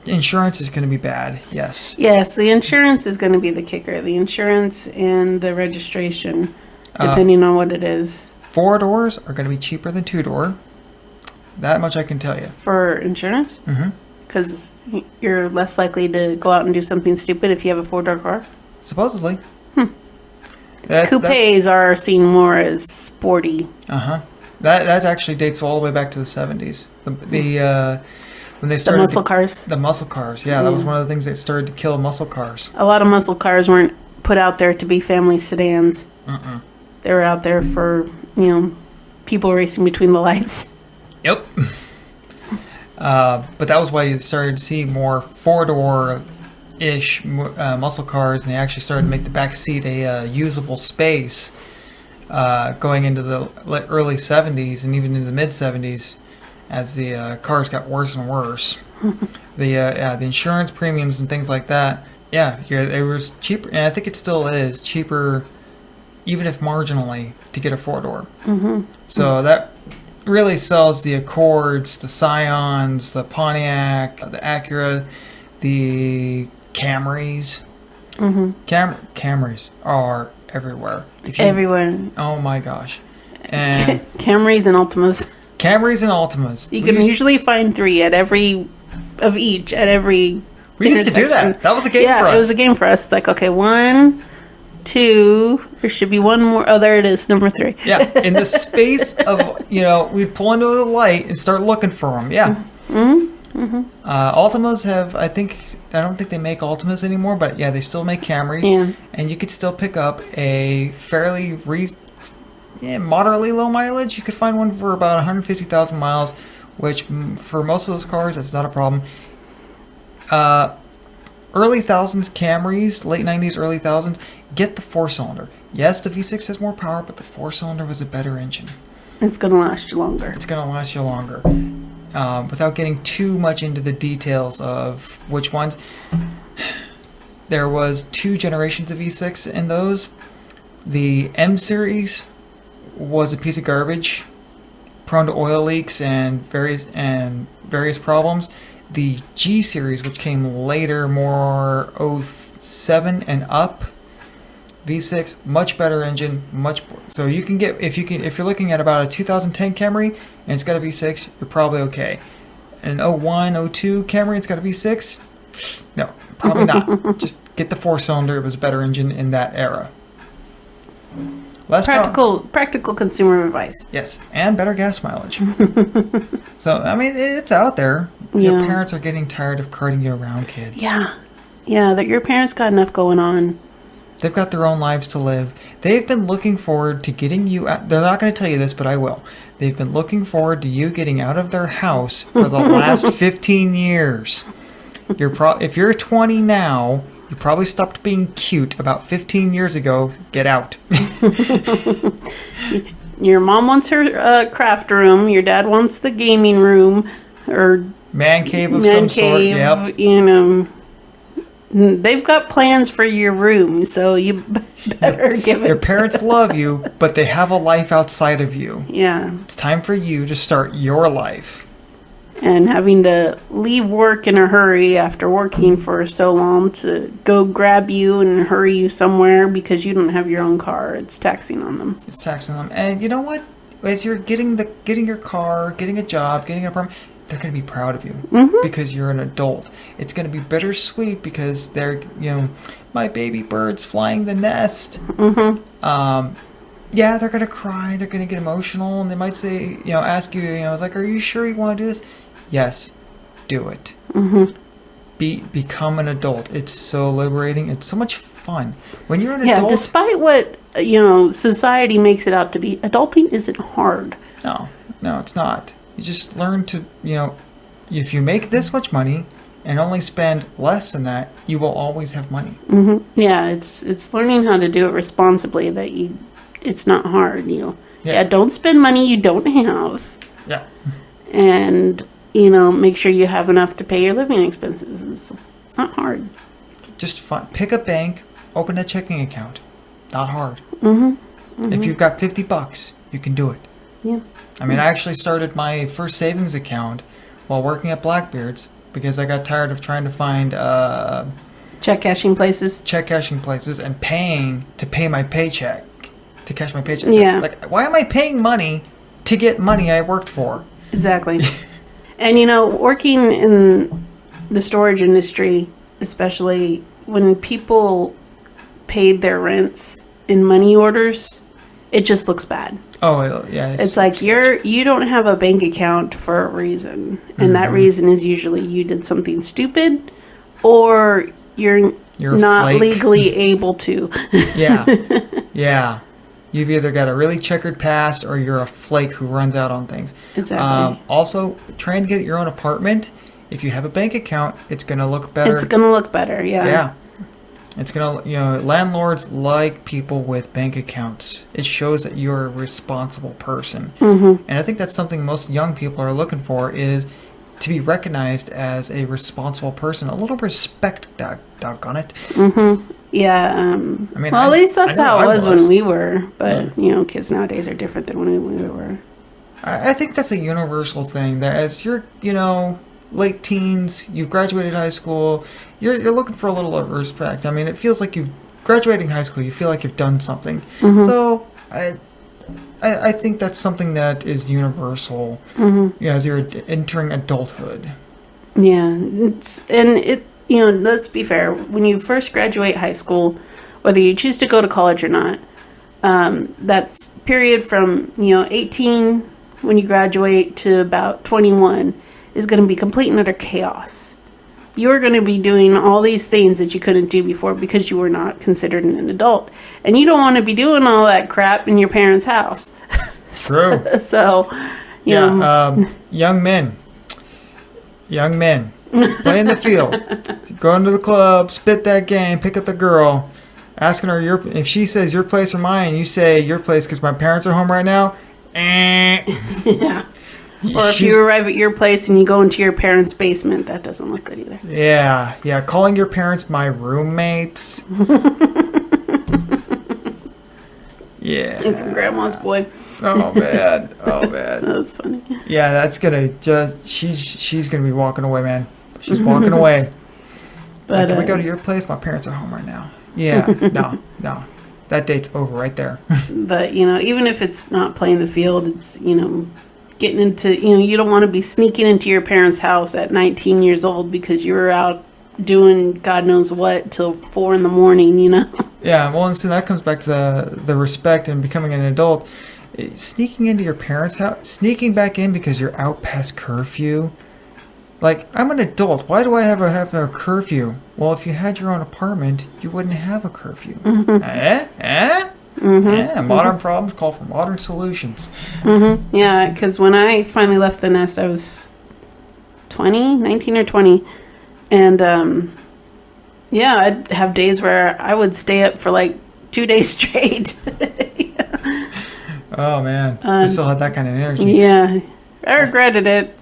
Insurance is going to be bad, yes. Yes, the insurance is going to be the kicker. The insurance and the registration, depending on what it is. 4-doors are going to be cheaper than 2-door. That much I can tell you. For insurance? Mm-hmm. Because you're less likely to go out and do something stupid if you have a 4-door car? Supposedly. Coupes are seen more as sporty. Uh-huh. That actually dates all the way back to the 70s. When they started the muscle cars. The muscle cars, yeah. That was one of the things that started to kill muscle cars. A lot of muscle cars weren't put out there to be family sedans. They were out there for, people racing between the lights. Yep. But that was why you started to see more 4-door-ish muscle cars, and they actually started to make the back seat a usable space going into the early 70s and even into the mid 70s as the cars got worse and worse. The insurance premiums and things like that, it was cheaper, and I think it still is cheaper, even if marginally, to get a 4-door. So that really sells the Accords, the Scions, the Pontiac, the Acura, the Camrys. Camrys are everywhere. Everywhere. Oh my gosh. And Camrys and Altimas. Camrys and Altimas. You can usually find 3 at every We used to do that. That was a game for us. Yeah, it was a game for us. It's like, okay, 1, 2, there should be one more. Oh, there it is, number 3. Yeah, in the space of, we'd pull into the light and start looking for them. Yeah. Altimas have, I don't think they make Altimas anymore, but yeah, they still make Camrys. Yeah. And you could still pick up a fairly moderately low mileage. You could find one for about 150,000 miles, which for most of those cars, that's not a problem. Early 1000s Camrys, late 90s, early 1000s, get the 4-cylinder. Yes, the V6 has more power, but the 4-cylinder was a better engine. It's going to last you longer. It's going to last you longer. Without getting too much into the details of which ones, there was 2 generations of V6 in those. The M series was a piece of garbage, prone to oil leaks and various problems. The G series, which came later, more 07 and up, V6, much better engine, so you can get if you're looking at about a 2010 Camry and it's got a V6, you're probably okay. An 01, 02 Camry, it's got a V6, no, probably not. Just get the 4-cylinder. It was a better engine in that era. Less practical consumer advice. Yes, and better gas mileage. So, I mean, it's out there. Your parents are getting tired of carting you around, kids. Yeah, that your parents got enough going on. They've got their own lives to live. They've been looking forward to getting you out. They're not going to tell you this, but I will. They've been looking forward to you getting out of their house for the last 15 years. If you're 20 now, you probably stopped being cute about 15 years ago. Get out. Your mom wants her craft room. Your dad wants the gaming room or man cave of some sort. Yep. They've got plans for your room, so you better give it. Your parents love you, but they have a life outside of you. Yeah. It's time for you to start your life. And having to leave work in a hurry after working for so long to go grab you and hurry you somewhere because you don't have your own car, it's taxing on them. It's taxing on them. And you know what? As you're getting your car, getting a job, getting an apartment, they're going to be proud of you because you're an adult. It's going to be bittersweet because they're, my baby bird's flying the nest. Yeah, they're going to cry. They're going to get emotional. And they might say, ask you, it's like, are you sure you want to do this? Yes, do it. Become an adult. It's so liberating. It's so much fun. When you're an adult. Yeah, despite what, society makes it out to be, adulting isn't hard. No, no, it's not. You just learn to, if you make this much money and only spend less than that, you will always have money. Mm-hmm. Yeah, it's learning how to do it responsibly. It's not hard. Don't spend money you don't have. Yeah. And make sure you have enough to pay your living expenses. It's not hard. Just pick a bank, open a checking account. Not hard. Mm-hmm. Mm-hmm. If you've got $50, you can do it. Yeah. I mean, I actually started my first savings account while working at Blackbeard's because I got tired of trying to find check cashing places and paying to pay my paycheck, to cash my paycheck. Yeah. Like, why am I paying money to get money I worked for? Exactly. And working in the storage industry, especially when people paid their rents in money orders, it just looks bad. Oh, yeah. It's like you don't have a bank account for a reason. And that reason is usually you did something stupid or you're not legally able to. Yeah. Yeah. You've either got a really checkered past or you're a flake who runs out on things. Exactly. Also, trying to get your own apartment, if you have a bank account, it's going to look better. It's going to look better, yeah. Yeah. It's going to, landlords like people with bank accounts. It shows that you're a responsible person. Mm-hmm. And I think that's something most young people are looking for is to be recognized as a responsible person. A little respect, doggone it. Mm-hmm. Yeah. I mean, at least that's how it was when we were. But, Yeah. Kids nowadays are different than when we were. I think that's a universal thing. That as you're, late teens, you've graduated high school, you're looking for a little respect. I mean, it feels like you've graduating high school, you feel like you've done something. Mm-hmm. So I think that's something that is universal. Mm-hmm. As you're entering adulthood. Yeah, let's be fair. When you first graduate high school, whether you choose to go to college or not, that's period from 18 when you graduate to about 21 is going to be complete and utter chaos. You're going to be doing all these things that you couldn't do before because you were not considered an adult. And you don't want to be doing all that crap in your parents' house. True. So, young men, play in the field, go into the club, spit that game, pick up the girl, asking her if she says your place or mine, you say your place because my parents are home right now. Yeah. Or if you arrive at your place and you go into your parents' basement, that doesn't look good either. Yeah. Calling your parents my roommates. Yeah. And from Grandma's boy. Oh man. That's funny. Yeah, that's gonna she's gonna be walking away, man. She's walking away. But can we go to your place? My parents are home right now. Yeah. No. That date's over right there. But even if it's not playing the field, it's getting into, you don't want to be sneaking into your parents' house at 19 years old because you were out doing God knows what till 4 a.m, Yeah, well, and so that comes back to the respect and becoming an adult. Sneaking into your parents' house, sneaking back in because you're out past curfew. Like, I'm an adult. Why do I have a curfew? Well, if you had your own apartment, you wouldn't have a curfew. Mm-hmm. Yeah, modern problems call for modern solutions. Mm-hmm. Yeah, because when I finally left the nest, I was 19 or 20. And, I'd have days where I would stay up for like 2 days straight. Yeah. Oh, man. I still had that kind of energy. Yeah. I regretted it,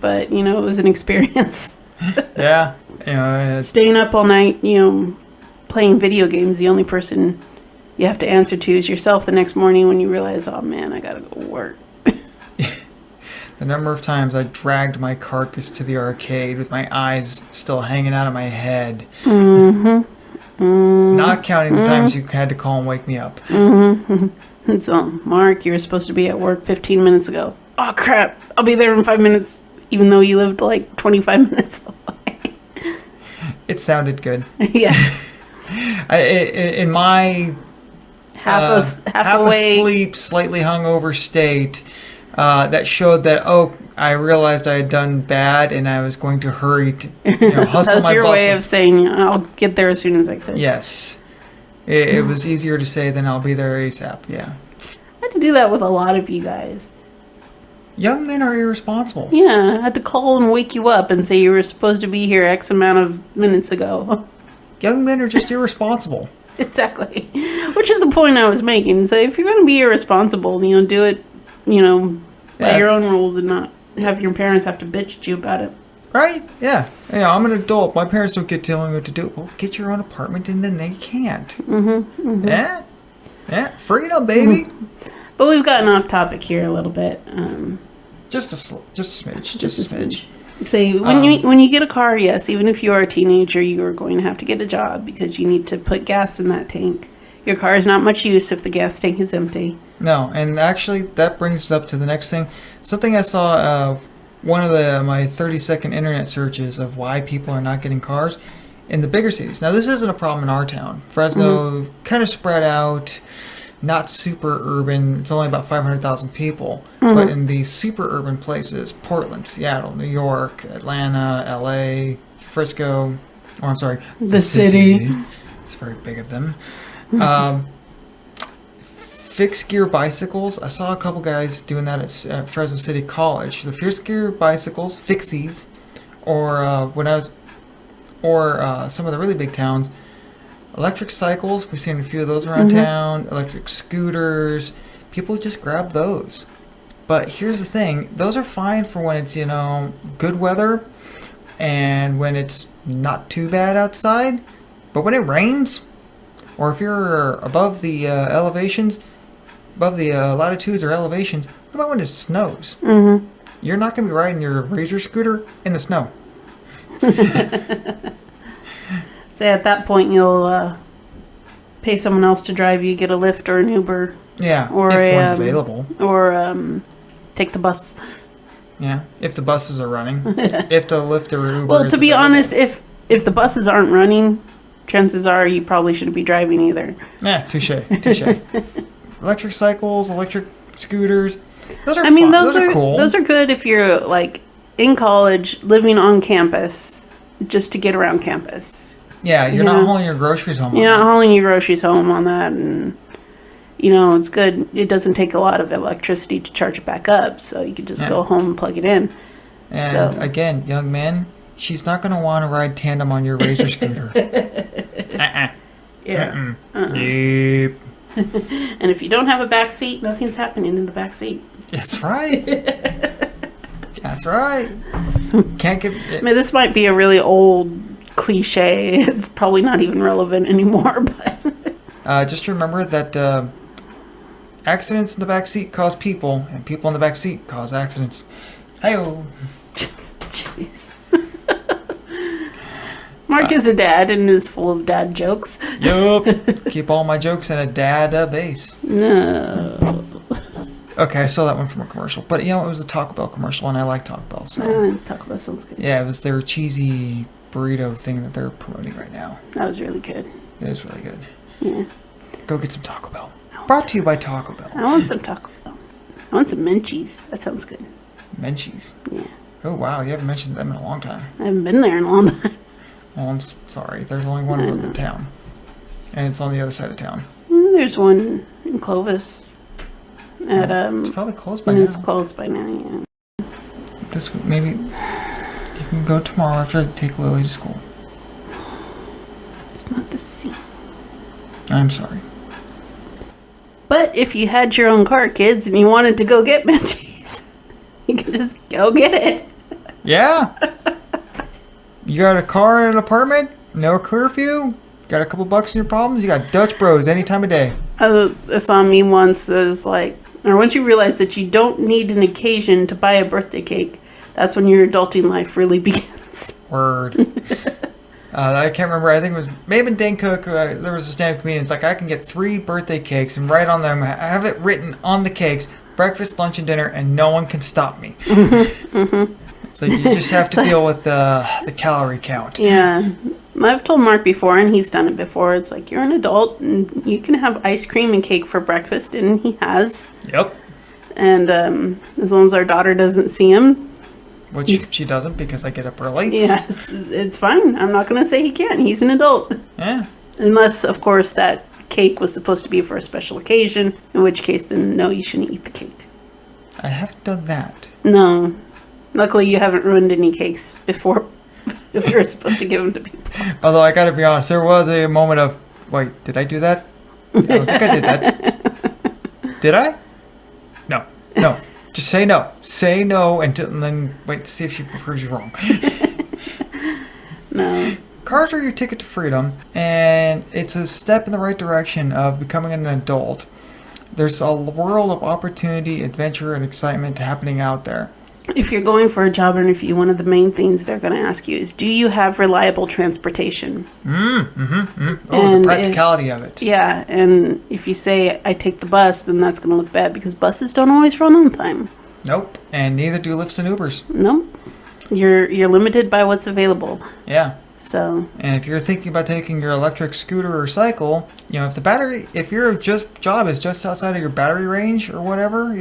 but, it was an experience. Yeah. Staying up all night, playing video games, the only person you have to answer to is yourself the next morning when you realize, oh man, I gotta go work. The number of times I dragged my carcass to the arcade with my eyes still hanging out of my head. Mm-hmm. Mm-hmm. Not counting the times you had to call and wake me up. Mm-hmm. So, Mark, you were supposed to be at work 15 minutes ago. Oh crap, I'll be there in 5 minutes, even though you lived like 25 minutes away. It sounded good. Yeah. In my half asleep, slightly hungover state, that showed that I realized I had done bad and I was going to hurry to hustle. That's your way of saying I'll get there as soon as I could. Yes, it was easier to say than I'll be there ASAP. Yeah. I to do that with a lot of you guys. Young men are irresponsible. Yeah, I had to call and wake you up and say you were supposed to be here X amount of minutes ago. Young men are just irresponsible. Exactly. Which is the point I was making. So if you're going to be irresponsible, do it, by your own rules and not have your parents have to bitch at you about it. Right? Yeah. Yeah, I'm an adult. My parents don't get telling me what to do. Well, get your own apartment and then they can't. Mm-hmm. Yeah? Yeah. Freedom, baby. Mm-hmm. But we've gotten off topic here a little bit. Just a smidge. Just a smidge. Say, when you get a car, yes, even if you are a teenager, you are going to have to get a job because you need to put gas in that tank. Your car is not much use if the gas tank is empty. No, and actually that brings us up to the next thing. Something I saw, one of my 30-second internet searches of why people are not getting cars in the bigger cities. Now, this isn't a problem in our town. Fresno, kind of spread out, not super urban. It's only about 500,000 people. But in the super urban places, Portland, Seattle, New York, Atlanta, LA, Frisco, the city. It's very big of them. Fixed gear bicycles. I saw a couple guys doing that at Fresno City College. The fixed gear bicycles, fixies, or some of the really big towns, electric cycles. We've seen a few of those around town. Electric scooters. People just grab those. But here's the thing: those are fine for when it's good weather, and when it's not too bad outside. But when it rains, or if you're above the elevations, above the latitudes or elevations, what about when it snows? Mm-hmm. You're not going to be riding your Razor scooter in the snow. So at that point, you'll pay someone else to drive you, get a Lyft or an Uber. Yeah, or if one's available. Or take the bus. Yeah, if the buses are running. If the Lyft or Uber Well, is to be available. honest, if the buses aren't running, chances are you probably shouldn't be driving either. Yeah, touche. Electric cycles, electric scooters. Those are I mean, fun. those are cool. Those are good if you're like in college, living on campus, just to get around campus. Yeah, you're not hauling your groceries home. You're not hauling your groceries home on that, and it's good. It doesn't take a lot of electricity to charge it back up, so you can just go home and plug it in. And again, young man, she's not going to want to ride tandem on your Razor scooter. Yeah. Yep. And if you don't have a back seat, nothing's happening in the back seat. That's right. That's right. Can't get. I mean, this might be a really old cliche. It's probably not even relevant anymore. But just remember that accidents in the back seat cause people, and people in the back seat cause accidents. Hey-oh. Jeez. Mark is a dad and is full of dad jokes. Yup. Keep all my jokes in a dad base. No. Okay, I saw that one from a commercial. But, it was a Taco Bell commercial, and I like Taco Bell. So. Taco Bell sounds good. Yeah, it was their cheesy burrito thing that they're promoting right now. That was really good. It is really good. Yeah. Go get some Taco Bell. Brought to you by Taco Bell. I want some Taco Bell. I want some Menchie's. That sounds good. Menchie's? Yeah. Oh, wow. You haven't mentioned them in a long time. I haven't been there in a long time. Well, I'm sorry. There's only one of them in town. And it's on the other side of town. There's one in Clovis. It's probably closed by now. It's closed by now, yeah. Maybe you can go tomorrow after I take Lily to school. It's not the same. I'm sorry. But if you had your own car, kids, and you wanted to go get Menchie's, you can just go get it. Yeah. You got a car and an apartment? No curfew? Got a couple bucks in your problems? You got Dutch Bros any time of day. I saw a meme once that was like, or once you realize that you don't need an occasion to buy a birthday cake, that's when your adulting life really begins. Word. I can't remember. I think it was maybe Dan Cook. There was a stand-up comedian. It's like, I can get 3 birthday cakes and write on them, I have it written on the cakes, breakfast, lunch, and dinner, and no one can stop me. So you just have to deal with the calorie count. Yeah. I've told Mark before, and he's done it before. It's like, you're an adult, and you can have ice cream and cake for breakfast, and he has. Yep. And as long as our daughter doesn't see him. Which she doesn't, because I get up early. Yes, it's fine. I'm not going to say he can't. He's an adult. Yeah. Unless, of course, that cake was supposed to be for a special occasion, in which case then no, you shouldn't eat the cake. I haven't done that. No. Luckily you haven't ruined any cakes before we were supposed to give them to people. Although I gotta be honest, there was a moment of, wait, did I do that? I don't think I did that. Did I? No. Just say no. Say no and then wait to see if she proves you wrong. No. Cars are your ticket to freedom, and it's a step in the right direction of becoming an adult. There's a world of opportunity, adventure, and excitement happening out there. If you're going for a job interview, one of the main things they're going to ask you is, do you have reliable transportation? Oh, And the practicality of it. Yeah, and if you say, I take the bus, then that's going to look bad because buses don't always run on time. Nope, and neither do Lyfts and Ubers. Nope. You're limited by what's available. Yeah. So. And if you're thinking about taking your electric scooter or cycle, if your job is just outside of your battery range or whatever,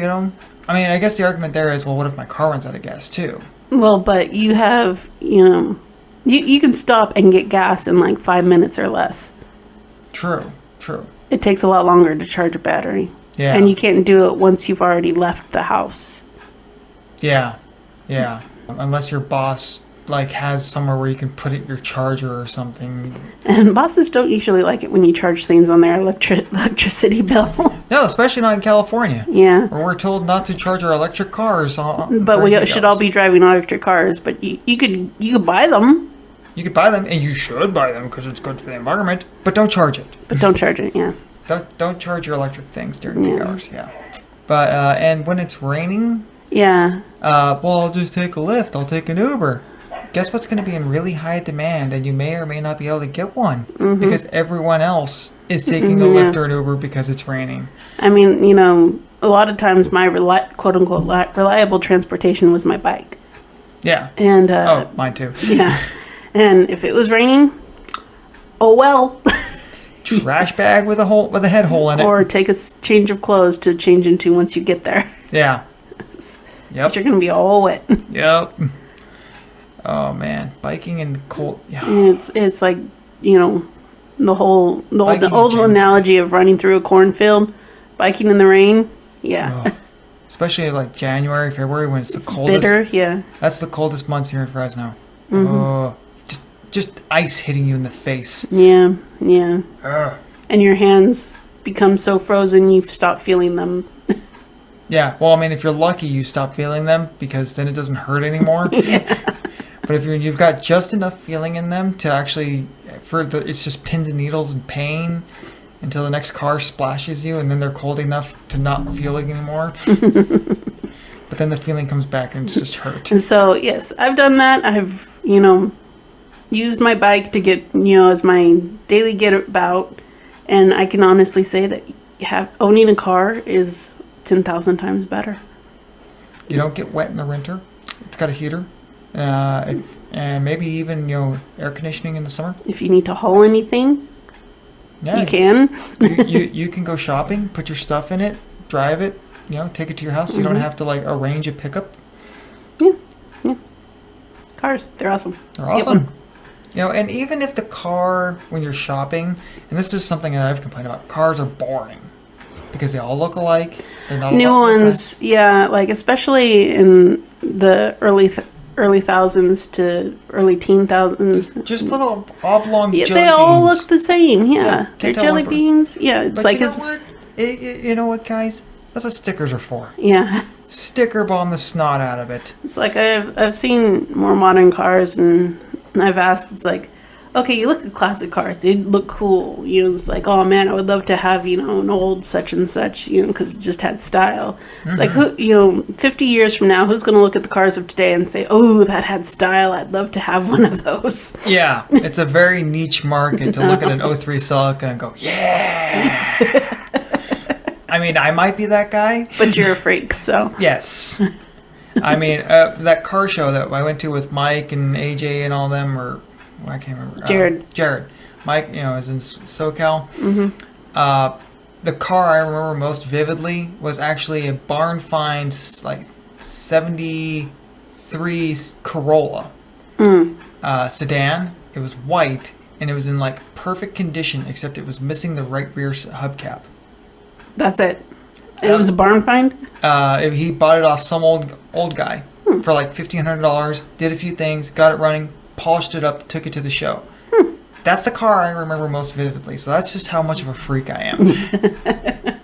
I mean, I guess the argument there is, well, what if my car runs out of gas too? Well, but you have, you can stop and get gas in like 5 minutes or less. True. It takes a lot longer to charge a battery. Yeah. And you can't do it once you've already left the house. Yeah. Unless your boss has somewhere where you can put your charger or something. And bosses don't usually like it when you charge things on their electricity bill. No, especially not in California. Yeah. Where we're told not to charge our electric cars. But we should all be driving electric cars. But you could buy them. You could buy them, and you should buy them because it's good for the environment. But don't charge it. But don't charge it. Yeah. Don't charge your electric things during peak hours. Yeah. But and when it's raining. Yeah. Well, I'll just take a Lyft. I'll take an Uber. Guess what's going to be in really high demand, and you may or may not be able to get one because everyone else is taking a Lyft or an Uber because it's raining. I mean, a lot of times my quote-unquote reliable transportation was my bike. Yeah. And mine too. Yeah. And if it was raining, oh well. Trash bag with a head hole in it. Or take a change of clothes to change into once you get there. Yeah. Yep. You're going to be all wet. Yep. Oh man, biking in cold. Yeah. It's like, the old analogy of running through a cornfield, biking in the rain. Yeah. Oh. Especially like January, February when it's the coldest. Bitter, yeah. That's the coldest months here in Fresno. Oh, just ice hitting you in the face. Yeah. Ugh. And your hands become so frozen you stop feeling them. Yeah, well, I mean, if you're lucky, you stop feeling them because then it doesn't hurt anymore. Yeah. But if you've got just enough feeling in them to actually, it's just pins and needles and pain until the next car splashes you, and then they're cold enough to not feel it anymore. But then the feeling comes back and it's just hurt. And so, yes, I've done that. I've, used my bike to get, as my daily get about, and I can honestly say that owning a car is 10,000 times better. You don't get wet in the winter. It's got a heater. And maybe even air conditioning in the summer. If you need to haul anything, you can. you can go shopping, put your stuff in it, drive it, take it to your house. You don't have to arrange a pickup. Yeah. Cars, they're awesome. They're awesome. And even if the car, when you're shopping, and this is something that I've complained about, cars are boring because they all look alike. They're not new ones, yeah, especially in the early thousands to early teen thousands. Just little oblong jelly beans. They all look the same, yeah. They're jelly beans. Yeah, it's but you know what, guys? That's what stickers are for. Yeah. Sticker bomb the snot out of it. It's like I've seen more modern cars and I've asked, it's like, okay, you look at classic cars, they look cool. It's like, oh man, I would love to have, an old such and such, because it just had style. It's like, 50 years from now, who's going to look at the cars of today and say, oh, that had style, I'd love to have one of those. Yeah, it's a very niche market to look at an 03 Celica and go, yeah. I mean, I might be that guy. But you're a freak, so. Yes. I mean, that car show that I went to with Mike and AJ and all them, or I can't remember. Jared. Mike, is in SoCal. Mm-hmm. The car I remember most vividly was actually a barn find, 73 Corolla sedan. It was white. and it was in like perfect condition, except it was missing the right rear hubcap. That's it. It was a barn find? He bought it off some old guy for like $1,500, did a few things, got it running, polished it up, took it to the show. That's the car I remember most vividly, so that's just how much of a freak I am.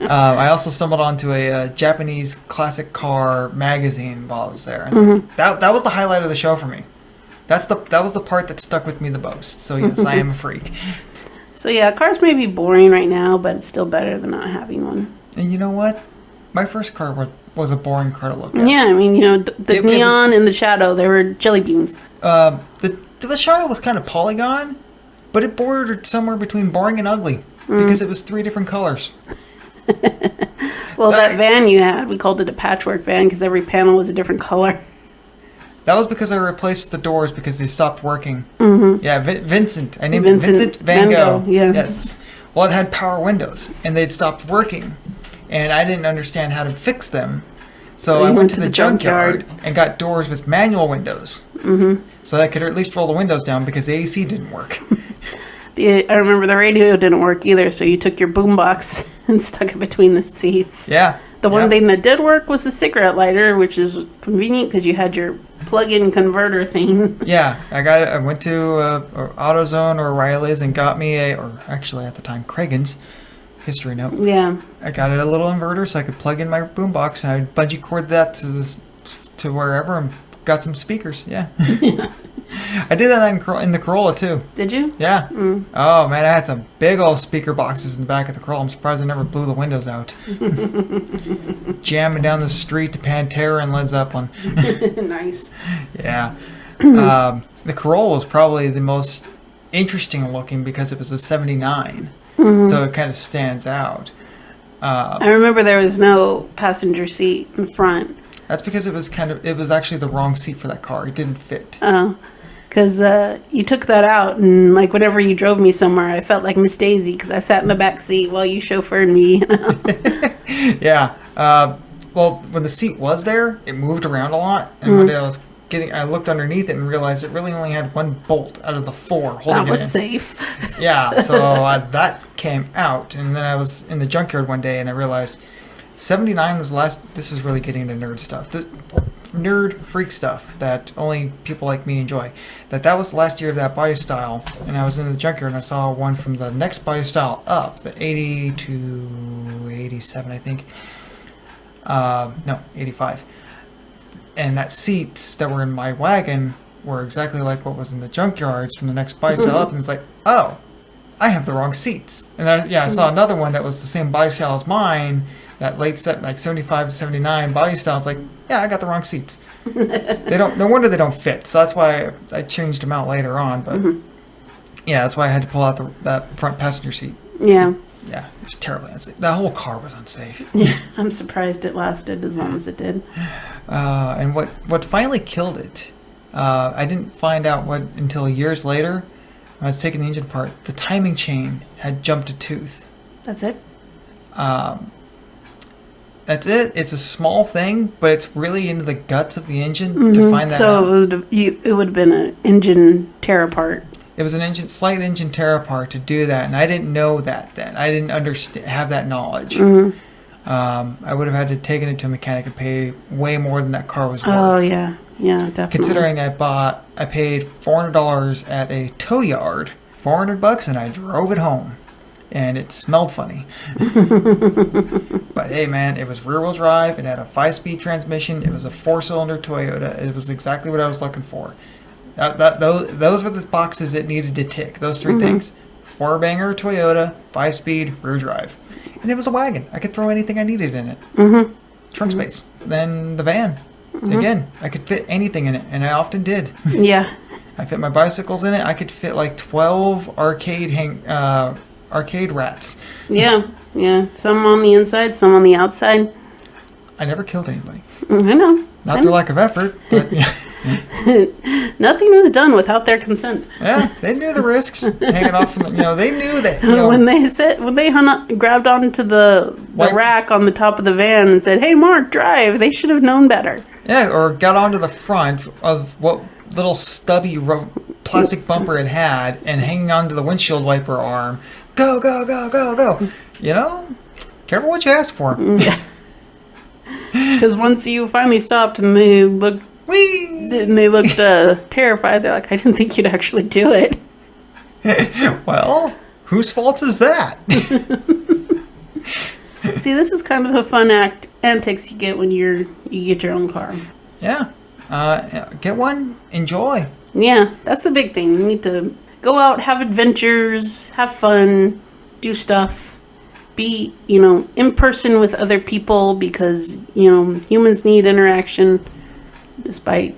I also stumbled onto a Japanese classic car magazine while I was there. And that was the highlight of the show for me. That was the part that stuck with me the most. So yes, I am a freak. So yeah, cars may be boring right now, but it's still better than not having one. And you know what? My first car was a boring car to look at. Yeah, I mean, the neon and the shadow, they were jelly beans. The shadow was kind of polygon, but it bordered somewhere between boring and ugly because it was 3 different colors. Well, that van you had, we called it a patchwork van because every panel was a different color. That was because I replaced the doors because they stopped working. Yeah, Vincent. I named it Vincent Van Gogh. Yeah. Yes. Well, it had power windows, and they'd stopped working, and I didn't understand how to fix them. So I went to the junkyard and got doors with manual windows, so I could at least roll the windows down because the AC didn't work. I remember the radio didn't work either, so you took your boombox and stuck it between the seats. Yeah. The one thing that did work was the cigarette lighter, which is convenient because you had your plug-in converter thing. Yeah, I went to AutoZone or O'Reilly's and got me or actually at the time Craigan's, history note. Yeah. I got a little inverter so I could plug in my boombox, and I bungee cord that to wherever and got some speakers. Yeah. I did that in the Corolla too. Did you? Yeah. Oh man, I had some big old speaker boxes in the back of the Corolla. I'm surprised I never blew the windows out. Jamming down the street to Pantera and Led Zeppelin. Nice. Yeah. The Corolla was probably the most interesting looking because it was a 79. So it kind of stands out. I remember there was no passenger seat in front. That's because it was actually the wrong seat for that car. It didn't fit. Oh. Because you took that out, and like whenever you drove me somewhere, I felt like Miss Daisy because I sat in the back seat while you chauffeured me. Yeah. Well, when the seat was there, it moved around a lot, and one day I looked underneath it and realized it really only had 1 bolt out of the 4 holding it in. That was safe. Yeah. So that came out, and then I was in the junkyard one day and I realized 79 was last. This is really getting into nerd stuff. Nerd freak stuff that only people like me enjoy. That was the last year of that body style, and I was in the junkyard and I saw one from the next body style up, the 80 to 87, I think. No, 85. And that seats that were in my wagon were exactly like what was in the junkyards from the next body style up, and it's like, oh, I have the wrong seats. And I saw another one that was the same body style as mine. That late set, like 75 to 79 body style, it's like, yeah, I got the wrong seats. No wonder they don't fit. So that's why I changed them out later on. But yeah, that's why I had to pull out that front passenger seat. Yeah. Yeah, it was terribly unsafe. That whole car was unsafe. Yeah, I'm surprised it lasted as long as it did. And what finally killed it, I didn't find out until years later. When I was taking the engine apart, the timing chain had jumped a tooth. That's it? That's it. It's a small thing, but it's really into the guts of the engine to find that out. So it would have been an engine tear apart. It was slight engine tear apart to do that, and I didn't know that then. I didn't have that knowledge. I would have had to taken it to a mechanic and pay way more than that car was worth. Oh yeah, definitely. Considering I paid $400 at a tow yard, $400, and I drove it home. And it smelled funny. But hey, man, it was rear-wheel drive. It had a 5-speed transmission. It was a 4-cylinder Toyota. It was exactly what I was looking for. Those were the boxes it needed to tick. Those 3 things: 4-banger Toyota, 5-speed, rear drive, and it was a wagon. I could throw anything I needed in it. Trunk space. Then the van. Again, I could fit anything in it, and I often did. Yeah. I fit my bicycles in it. I could fit like 12 arcade rats. Yeah. Some on the inside, some on the outside. I never killed anybody. I know. Not through lack of effort, but yeah. Nothing was done without their consent. Yeah, they knew the risks. Hanging off from they knew that. When they grabbed onto the rack on the top of the van and said, "Hey, Mark, drive," they should have known better. Yeah, or got onto the front of what little stubby plastic bumper it had and hanging onto the windshield wiper arm. Go, go, go, go, go. You know, careful what you ask for. Because once you finally stopped and they looked, terrified, they're like, I didn't think you'd actually do it. Well, whose fault is that? See, this is kind of the fun antics you get when you get your own car. Yeah. Get one, enjoy. Yeah, that's the big thing. You need to go out, have adventures, have fun, do stuff, be, in person with other people because, humans need interaction despite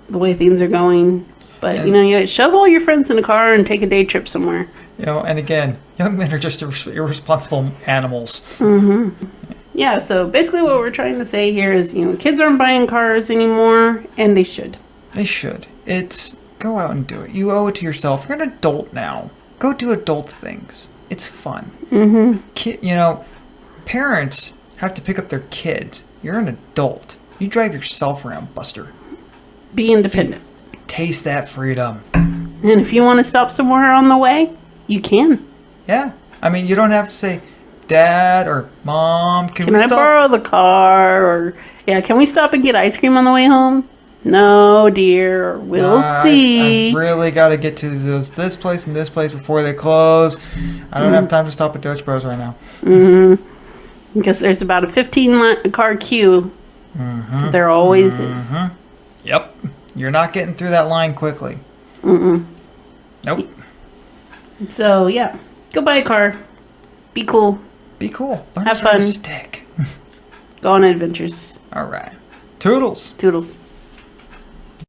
the way things are going. But, you shove all your friends in a car and take a day trip somewhere. And again, young men are just irresponsible animals. Mm-hmm. Yeah, so basically what we're trying to say here is, kids aren't buying cars anymore, and they should. They should. Go out and do it. You owe it to yourself. You're an adult now. Go do adult things. It's fun. Mm-hmm. Parents have to pick up their kids. You're an adult. You drive yourself around, Buster. Be independent. Taste that freedom. And if you want to stop somewhere on the way, you can. Yeah. I mean, you don't have to say, Dad or Mom, can we I stop? borrow the car? Or, can we stop and get ice cream on the way home? No, dear. We'll see. I really got to get to this place and this place before they close. I don't have time to stop at Dutch Bros right now. Mm-hmm. Because there's about a 15-car queue. Because there always is. Yep. You're not getting through that line quickly. Nope. So, yeah. Go buy a car. Be cool. Be cool. Learn have to drive fun. a stick. Go on adventures. All right. Toodles. Toodles.